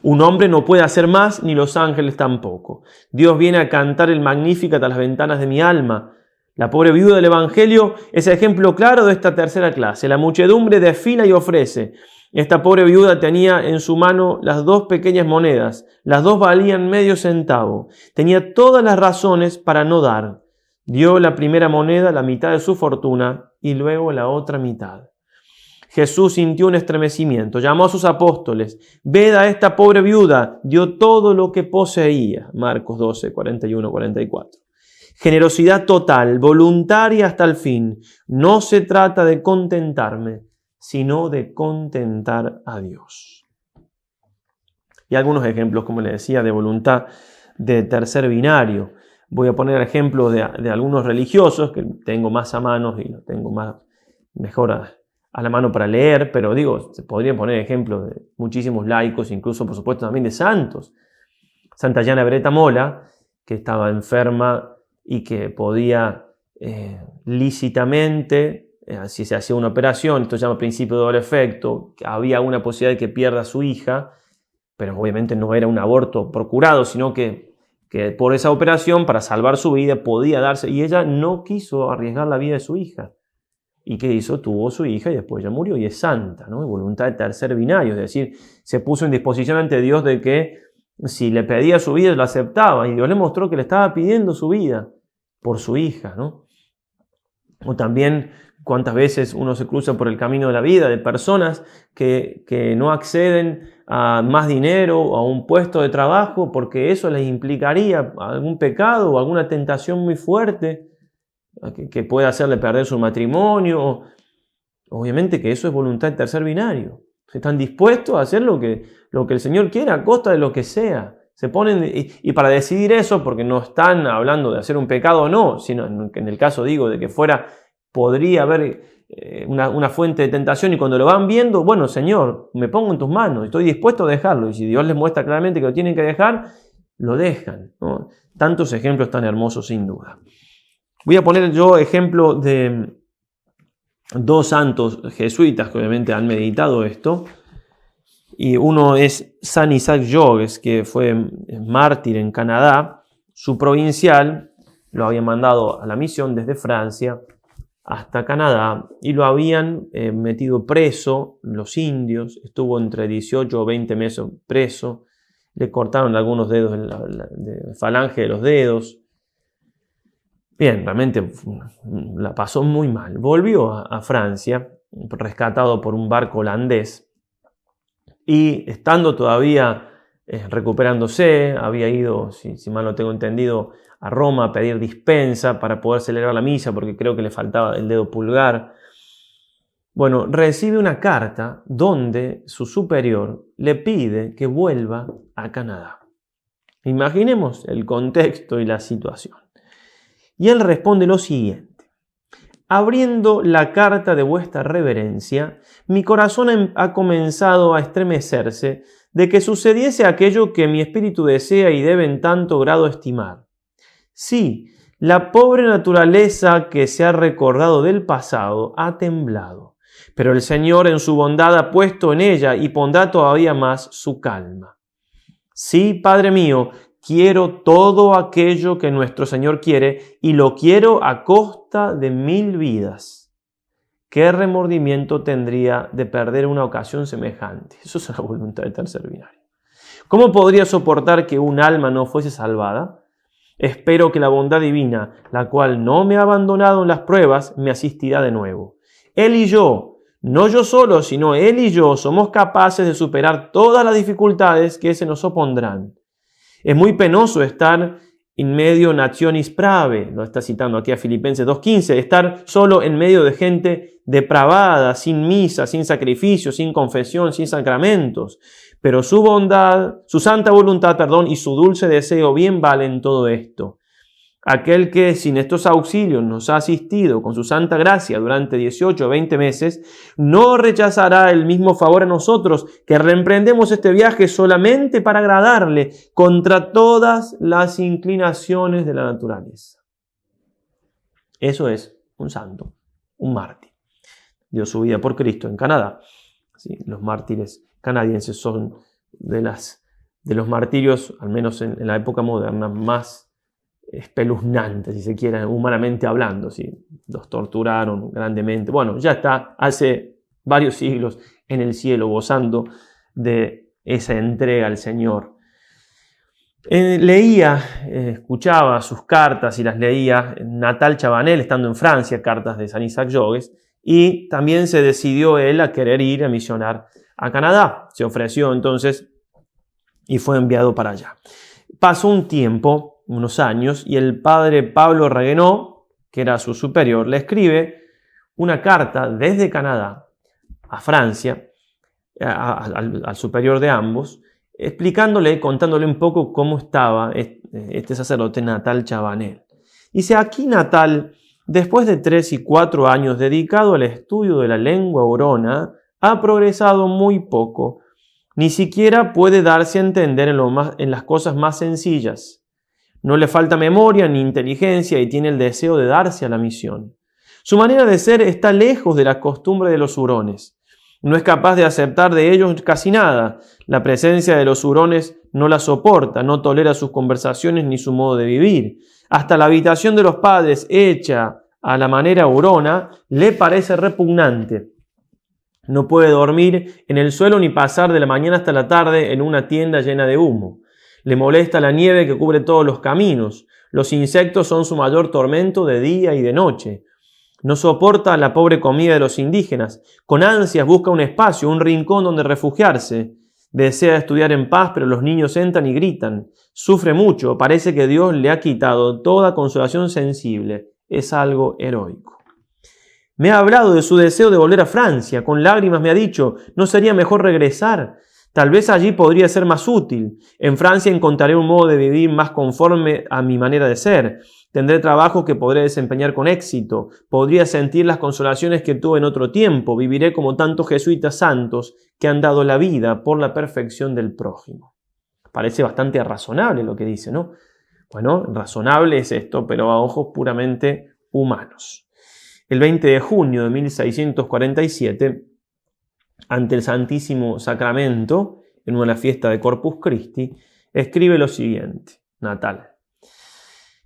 Un hombre no puede hacer más, ni los ángeles tampoco. Dios viene a cantar el Magnificat a las ventanas de mi alma. La pobre viuda del Evangelio es el ejemplo claro de esta tercera clase. La muchedumbre desfila y ofrece. Esta pobre viuda tenía en su mano las 2 pequeñas monedas. Las 2 valían medio centavo. Tenía todas las razones para no dar. Dio la primera moneda, la mitad de su fortuna, y luego la otra mitad. Jesús sintió un estremecimiento, llamó a sus apóstoles, ved a esta pobre viuda, dio todo lo que poseía. Marcos 12, 41, 44. Generosidad total, voluntaria hasta el fin. No se trata de contentarme, sino de contentar a Dios. Y algunos ejemplos, como les decía, de voluntad de tercer binario. Voy a poner ejemplos de algunos religiosos que tengo más a mano y los tengo mejor a la mano para leer, pero digo, se podría poner ejemplos de muchísimos laicos, incluso por supuesto también de santos. Santa Llana Beretta Mola, que estaba enferma y que podía lícitamente, si se hacía una operación, esto se llama principio de doble efecto, que había una posibilidad de que pierda a su hija, pero obviamente no era un aborto procurado, sino que por esa operación, para salvar su vida, podía darse, y ella no quiso arriesgar la vida de su hija. ¿Y qué hizo? Tuvo su hija y después ella murió, y es santa, ¿no? Voluntad de tercer binario, es decir, se puso en disposición ante Dios de que si le pedía su vida, lo aceptaba, y Dios le mostró que le estaba pidiendo su vida por su hija, ¿no? O también cuántas veces uno se cruza por el camino de la vida de personas que no acceden a más dinero o a un puesto de trabajo porque eso les implicaría algún pecado o alguna tentación muy fuerte que puede hacerle perder su matrimonio. Obviamente que eso es voluntad de tercer binario. Están dispuestos a hacer lo que el Señor quiera a costa de lo que sea. Se ponen, y para decidir eso, porque no están hablando de hacer un pecado o no, sino en el caso, digo, de que podría haber una fuente de tentación, y cuando lo van viendo, bueno, Señor, me pongo en tus manos, estoy dispuesto a dejarlo, y si Dios les muestra claramente que lo tienen que dejar, lo dejan, ¿no? Tantos ejemplos tan hermosos, sin duda. Voy a poner yo ejemplo de dos santos jesuitas que obviamente han meditado esto. Y uno es San Isaac Jogues, que fue mártir en Canadá. Su provincial lo había mandado a la misión desde Francia hasta Canadá y lo habían metido preso los indios. Estuvo entre 18 o 20 meses preso. Le cortaron algunos dedos de falange de los dedos. Bien, realmente la pasó muy mal. Volvió a Francia, rescatado por un barco holandés. Y estando todavía recuperándose, había ido, si mal no tengo entendido, a Roma a pedir dispensa para poder celebrar la misa, porque creo que le faltaba el dedo pulgar. Bueno, recibe una carta donde su superior le pide que vuelva a Canadá. Imaginemos el contexto y la situación. Y él responde lo siguiente: abriendo la carta de vuestra reverencia, mi corazón ha comenzado a estremecerse de que sucediese aquello que mi espíritu desea y debe en tanto grado estimar. Sí, la pobre naturaleza que se ha recordado del pasado ha temblado, pero el Señor en su bondad ha puesto en ella y pondrá todavía más su calma. Sí, Padre mío, quiero todo aquello que nuestro Señor quiere y lo quiero a costa de 1000 vidas. ¿Qué remordimiento tendría de perder una ocasión semejante? Eso es la voluntad del tercer binario. ¿Cómo podría soportar que un alma no fuese salvada? Espero que la bondad divina, la cual no me ha abandonado en las pruebas, me asistirá de nuevo. Él y yo, no yo solo, sino Él y yo, somos capaces de superar todas las dificultades que se nos opondrán. Es muy penoso estar in medio nationis prave, lo está citando aquí a Filipenses 2:15, estar solo en medio de gente depravada, sin misa, sin sacrificio, sin confesión, sin sacramentos. Pero su bondad, su santa voluntad, y su dulce deseo bien valen todo esto. Aquel que sin estos auxilios nos ha asistido con su santa gracia durante 18 o 20 meses, no rechazará el mismo favor a nosotros, que reemprendemos este viaje solamente para agradarle contra todas las inclinaciones de la naturaleza. Eso es un santo, un mártir. Dio su vida por Cristo en Canadá. Sí, los mártires canadienses son de los martirios, al menos en la época moderna, más espeluznantes, si se quiere, humanamente hablando. ¿Sí? Los torturaron grandemente. Bueno, ya está hace varios siglos en el cielo gozando de esa entrega al Señor. Escuchaba sus cartas y las leía Natal Chabanel, estando en Francia, cartas de San Isaac Jogues, y también se decidió él a querer ir a misionar a Canadá. Se ofreció entonces y fue enviado para allá. Pasó un tiempo, unos años, y el padre Pablo Ragueneau, que era su superior, le escribe una carta desde Canadá a Francia, al superior de ambos, contándole un poco cómo estaba este sacerdote Natal Chabanel. Dice, aquí Natal, después de 3 y 4 años dedicado al estudio de la lengua hurona, ha progresado muy poco. Ni siquiera puede darse a entender en las cosas más sencillas. No le falta memoria ni inteligencia y tiene el deseo de darse a la misión. Su manera de ser está lejos de la costumbre de los hurones. No es capaz de aceptar de ellos casi nada. La presencia de los hurones no la soporta, no tolera sus conversaciones ni su modo de vivir. Hasta la habitación de los padres, hecha a la manera hurona, le parece repugnante. No puede dormir en el suelo ni pasar de la mañana hasta la tarde en una tienda llena de humo. Le molesta la nieve que cubre todos los caminos. Los insectos son su mayor tormento de día y de noche. No soporta la pobre comida de los indígenas. Con ansias busca un espacio, un rincón donde refugiarse. Desea estudiar en paz, pero los niños entran y gritan. Sufre mucho. Parece que Dios le ha quitado toda consolación sensible. Es algo heroico. Me ha hablado de su deseo de volver a Francia. Con lágrimas me ha dicho, ¿no sería mejor regresar? Tal vez allí podría ser más útil. En Francia encontraré un modo de vivir más conforme a mi manera de ser. Tendré trabajo que podré desempeñar con éxito. Podría sentir las consolaciones que tuve en otro tiempo. Viviré como tantos jesuitas santos que han dado la vida por la perfección del prójimo. Parece bastante razonable lo que dice, ¿no? Bueno, razonable es esto, pero a ojos puramente humanos. El 20 de junio de 1647, ante el Santísimo Sacramento, en una fiesta de Corpus Christi, escribe lo siguiente, Natal.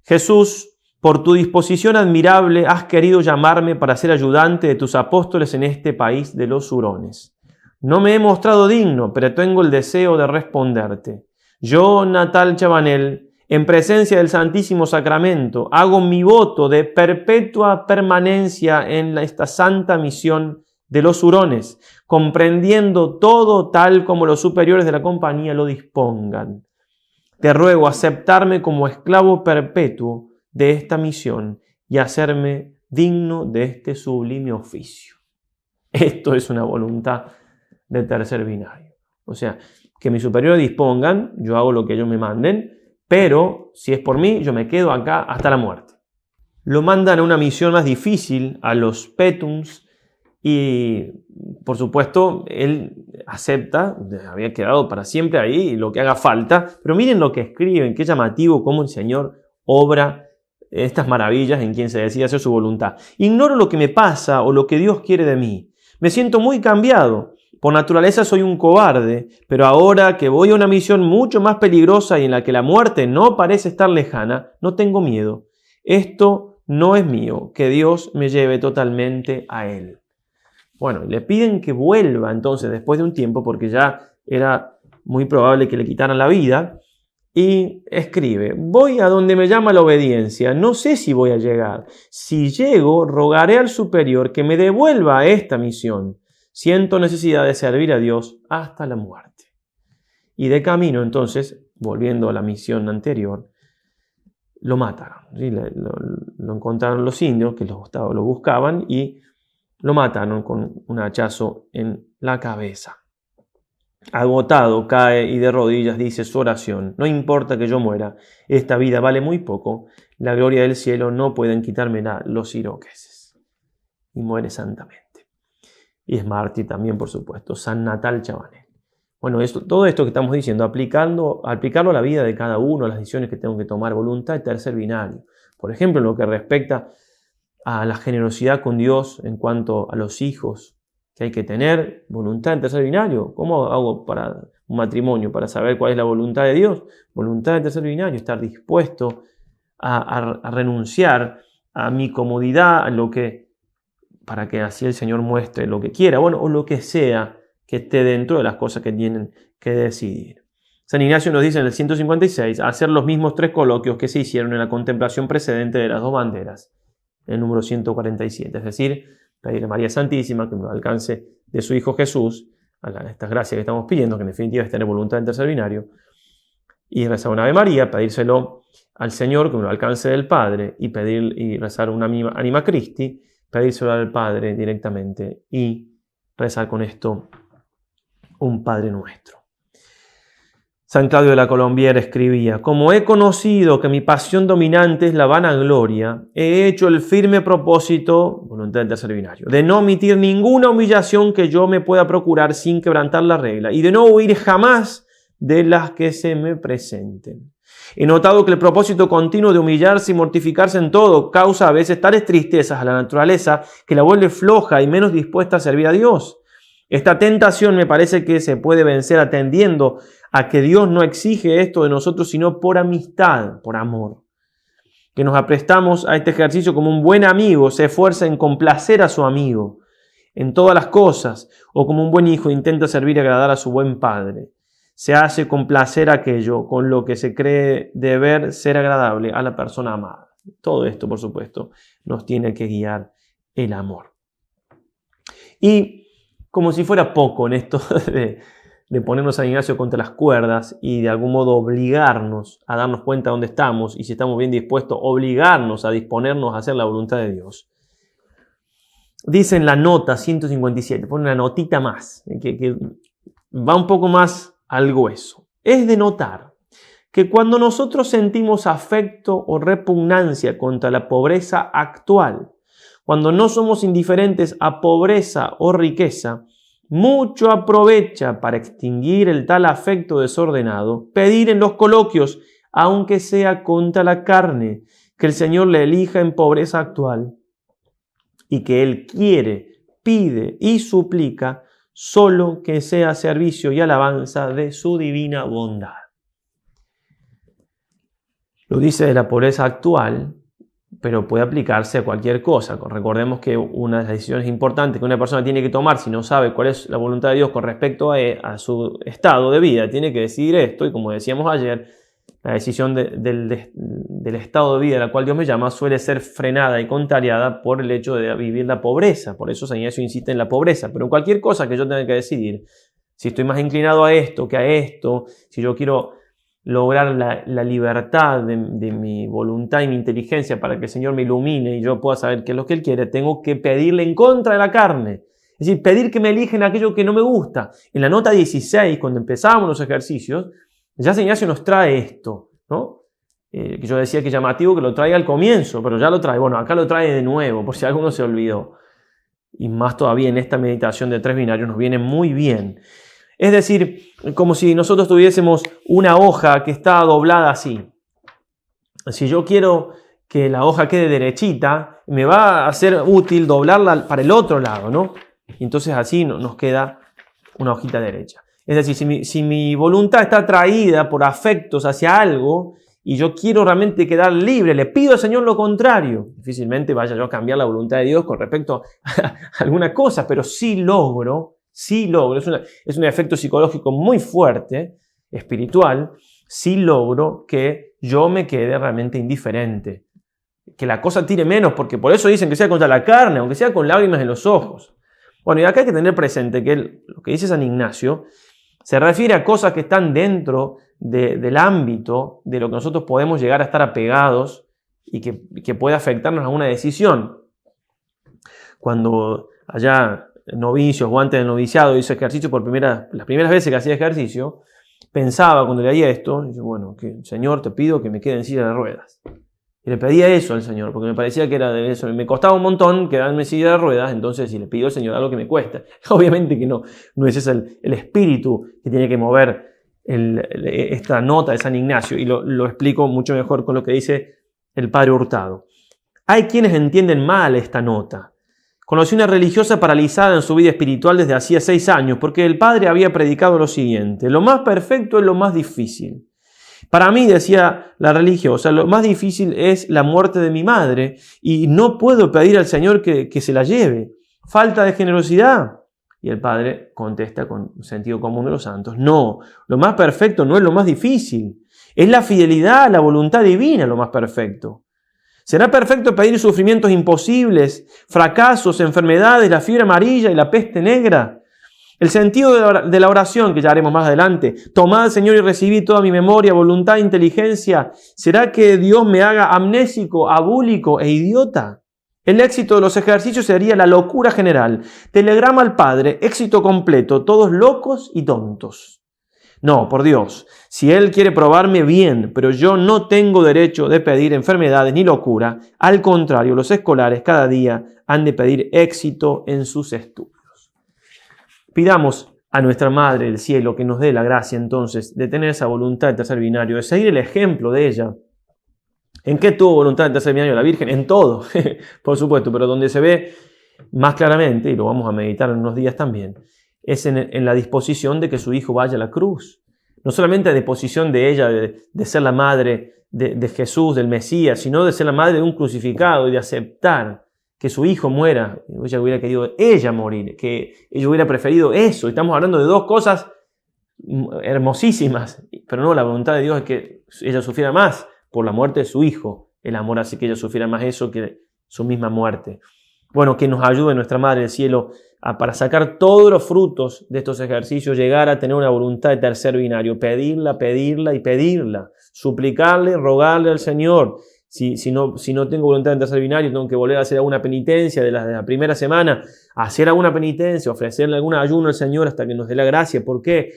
Jesús, por tu disposición admirable has querido llamarme para ser ayudante de tus apóstoles en este país de los hurones. No me he mostrado digno, pero tengo el deseo de responderte. Yo, Natal Chabanel, en presencia del Santísimo Sacramento, hago mi voto de perpetua permanencia en esta santa misión de los hurones, comprendiendo todo tal como los superiores de la compañía lo dispongan. Te ruego aceptarme como esclavo perpetuo de esta misión y hacerme digno de este sublime oficio. Esto es una voluntad de tercer binario. O sea, que mis superiores dispongan, yo hago lo que ellos me manden, pero si es por mí, yo me quedo acá hasta la muerte. Lo mandan a una misión más difícil, a los Pétuns, y por supuesto él acepta, había quedado para siempre ahí, lo que haga falta, pero miren lo que escriben, qué llamativo cómo el Señor obra estas maravillas en quien se decide hacer su voluntad. Ignoro lo que me pasa o lo que Dios quiere de mí. Me siento muy cambiado. Por naturaleza soy un cobarde, pero ahora que voy a una misión mucho más peligrosa y en la que la muerte no parece estar lejana, no tengo miedo. Esto no es mío, que Dios me lleve totalmente a Él. Bueno, le piden que vuelva entonces después de un tiempo, porque ya era muy probable que le quitaran la vida, y escribe, voy a donde me llama la obediencia, no sé si voy a llegar. Si llego, rogaré al superior que me devuelva a esta misión. Siento necesidad de servir a Dios hasta la muerte. Y de camino, entonces, volviendo a la misión anterior, lo mataron. ¿Sí? Lo encontraron los indios que lo buscaban y lo mataron con un hachazo en la cabeza. Agotado, cae y de rodillas dice su oración. No importa que yo muera, esta vida vale muy poco. La gloria del cielo no pueden quitármela los iroqueses. Y muere santamente. Y es mártir también, por supuesto, San Natal Chabanel. Bueno, todo esto que estamos diciendo, aplicarlo a la vida de cada uno, a las decisiones que tengo que tomar, voluntad de tercer binario. Por ejemplo, en lo que respecta a la generosidad con Dios en cuanto a los hijos que hay que tener, voluntad en tercer binario. ¿Cómo hago para un matrimonio? Para saber cuál es la voluntad de Dios. Voluntad en tercer binario, estar dispuesto a renunciar a mi comodidad, para que así el Señor muestre lo que quiera, bueno, o lo que sea que esté dentro de las cosas que tienen que decidir. San Ignacio nos dice en el 156, hacer los mismos 3 coloquios que se hicieron en la contemplación precedente de las 2 banderas, el número 147, es decir, pedirle a María Santísima que me alcance de su Hijo Jesús, a estas gracias que estamos pidiendo, que en definitiva es tener voluntad en tercer binario, y rezar una Ave María, pedírselo al Señor que me lo alcance del Padre, y rezar una Anima Christi, pedírselo al Padre directamente, y rezar con esto un Padre Nuestro. San Claudio de la Colombiera escribía: como he conocido que mi pasión dominante es la vanagloria, he hecho el firme propósito, voluntad del tercer binario, de no omitir ninguna humillación que yo me pueda procurar sin quebrantar la regla, y de no huir jamás de las que se me presenten. He notado que el propósito continuo de humillarse y mortificarse en todo causa a veces tales tristezas a la naturaleza que la vuelve floja y menos dispuesta a servir a Dios. Esta tentación me parece que se puede vencer atendiendo a que Dios no exige esto de nosotros, sino por amistad, por amor. Que nos aprestamos a este ejercicio como un buen amigo se esfuerza en complacer a su amigo en todas las cosas, o como un buen hijo intenta servir y agradar a su buen padre. Se hace complacer aquello con lo que se cree deber ser agradable a la persona amada. Todo esto, por supuesto, nos tiene que guiar el amor. Y como si fuera poco en esto de ponernos a San Ignacio contra las cuerdas y de algún modo obligarnos a darnos cuenta de dónde estamos, y si estamos bien dispuestos, obligarnos a disponernos a hacer la voluntad de Dios. Dice en la nota 157, pone una notita más, que va un poco más al grueso. Es de notar que cuando nosotros sentimos afecto o repugnancia contra la pobreza actual, cuando no somos indiferentes a pobreza o riqueza, mucho aprovecha para extinguir el tal afecto desordenado, pedir en los coloquios, aunque sea contra la carne, que el Señor le elija en pobreza actual, y que Él quiere, pide y suplica solo que sea servicio y alabanza de su divina bondad. Lo dice de la pobreza actual, pero puede aplicarse a cualquier cosa. Recordemos que una de las decisiones importantes que una persona tiene que tomar, si no sabe cuál es la voluntad de Dios con respecto a su estado de vida, tiene que decidir esto. Y como decíamos ayer, la decisión del estado de vida a la cual Dios me llama suele ser frenada y contrariada por el hecho de vivir la pobreza. Por eso San Ignacio insiste en la pobreza. Pero en cualquier cosa que yo tenga que decidir, si estoy más inclinado a esto que a esto, si yo quiero lograr la libertad de mi voluntad y mi inteligencia para que el Señor me ilumine y yo pueda saber qué es lo que Él quiere, tengo que pedirle en contra de la carne. Es decir, pedir que me eligen aquello que no me gusta. En la nota 16, cuando empezábamos los ejercicios, ya San Ignacio nos trae esto, ¿no? Que yo decía que es llamativo que lo traiga al comienzo, pero ya lo trae. Bueno, acá lo trae de nuevo, por si alguno se olvidó. Y más todavía en esta meditación de tres binarios nos viene muy bien. Es decir, como si nosotros tuviésemos una hoja que está doblada así. Si yo quiero que la hoja quede derechita, me va a ser útil doblarla para el otro lado, ¿no? Y entonces así nos queda una hojita derecha. Es decir, si mi voluntad está atraída por afectos hacia algo y yo quiero realmente quedar libre, le pido al Señor lo contrario. Difícilmente vaya yo a cambiar la voluntad de Dios con respecto a alguna cosa, pero sí logro, es un efecto psicológico muy fuerte, espiritual, sí logro que yo me quede realmente indiferente, que la cosa tire menos, porque por eso dicen que sea contra la carne, aunque sea con lágrimas en los ojos. Bueno, y acá hay que tener presente que lo que dice San Ignacio se refiere a cosas que están dentro del ámbito de lo que nosotros podemos llegar a estar apegados y que puede afectarnos a una decisión. Cuando allá novicios o antes del noviciado hice ejercicio las primeras veces que hacía ejercicio, pensaba cuando leía esto, bueno, que Señor, te pido que me quede en silla de ruedas. Y le pedía eso al Señor, porque me parecía que era de eso. Me costaba un montón quedarme en silla de ruedas, entonces si le pido al Señor algo que me cuesta. Obviamente que no es ese el espíritu que tiene que mover esta nota de San Ignacio, y lo explico mucho mejor con lo que dice el Padre Hurtado. Hay quienes entienden mal esta nota. Conocí una religiosa paralizada en su vida espiritual desde hacía 6 años, porque el padre había predicado lo siguiente: lo más perfecto es lo más difícil. Para mí, decía la religiosa, lo más difícil es la muerte de mi madre y no puedo pedir al Señor que se la lleve. Falta de generosidad. Y el padre contesta con sentido común de los santos: no, lo más perfecto no es lo más difícil. Es la fidelidad a la voluntad divina lo más perfecto. ¿Será perfecto pedir sufrimientos imposibles, fracasos, enfermedades, la fiebre amarilla y la peste negra? El sentido de la oración, que ya haremos más adelante, tomad, Señor, y recibid toda mi memoria, voluntad, inteligencia. ¿Será que Dios me haga amnésico, abúlico e idiota? El éxito de los ejercicios sería la locura general. Telegrama al Padre, éxito completo, todos locos y tontos. No, por Dios, si Él quiere probarme bien, pero yo no tengo derecho de pedir enfermedades ni locura. Al contrario, los escolares cada día han de pedir éxito en sus estudios. Pidamos a nuestra Madre del Cielo que nos dé la gracia entonces de tener esa voluntad de tercer binario, de seguir el ejemplo de ella. ¿En qué tuvo voluntad de tercer binario la Virgen? En todo, por supuesto, pero donde se ve más claramente, y lo vamos a meditar en unos días también, es en la disposición de que su hijo vaya a la cruz. No solamente la disposición de ella de ser la madre de Jesús, del Mesías, sino de ser la madre de un crucificado y de aceptar que su hijo muera. Ella hubiera querido ella morir, que ella hubiera preferido eso. Estamos hablando de dos cosas hermosísimas, pero no, la voluntad de Dios es que ella sufriera más por la muerte de su hijo. El amor hace que ella sufriera más eso que su misma muerte. Bueno, que nos ayude nuestra Madre del Cielo para sacar todos los frutos de estos ejercicios, llegar a tener una voluntad de tercer binario, pedirla, pedirla y pedirla, suplicarle, rogarle al Señor. Si no tengo voluntad de tercer binario, tengo que volver a hacer alguna penitencia de la primera semana, hacer alguna penitencia, ofrecerle algún ayuno al Señor hasta que nos dé la gracia. ¿Por qué?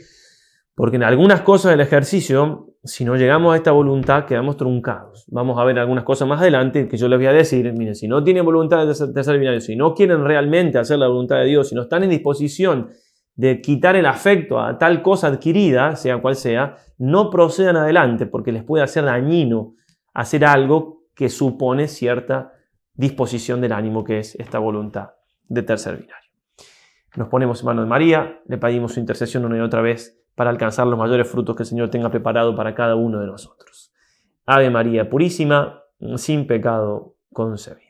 Porque en algunas cosas del ejercicio, si no llegamos a esta voluntad, quedamos truncados. Vamos a ver algunas cosas más adelante que yo les voy a decir. Miren, si no tienen voluntad de tercer binario, si no quieren realmente hacer la voluntad de Dios, si no están en disposición de quitar el afecto a tal cosa adquirida, sea cual sea, no procedan adelante porque les puede hacer dañino hacer algo que supone cierta disposición del ánimo, que es esta voluntad de tercer binario. Nos ponemos en manos de María, le pedimos su intercesión una y otra vez para alcanzar los mayores frutos que el Señor tenga preparado para cada uno de nosotros. Ave María Purísima, sin pecado concebida.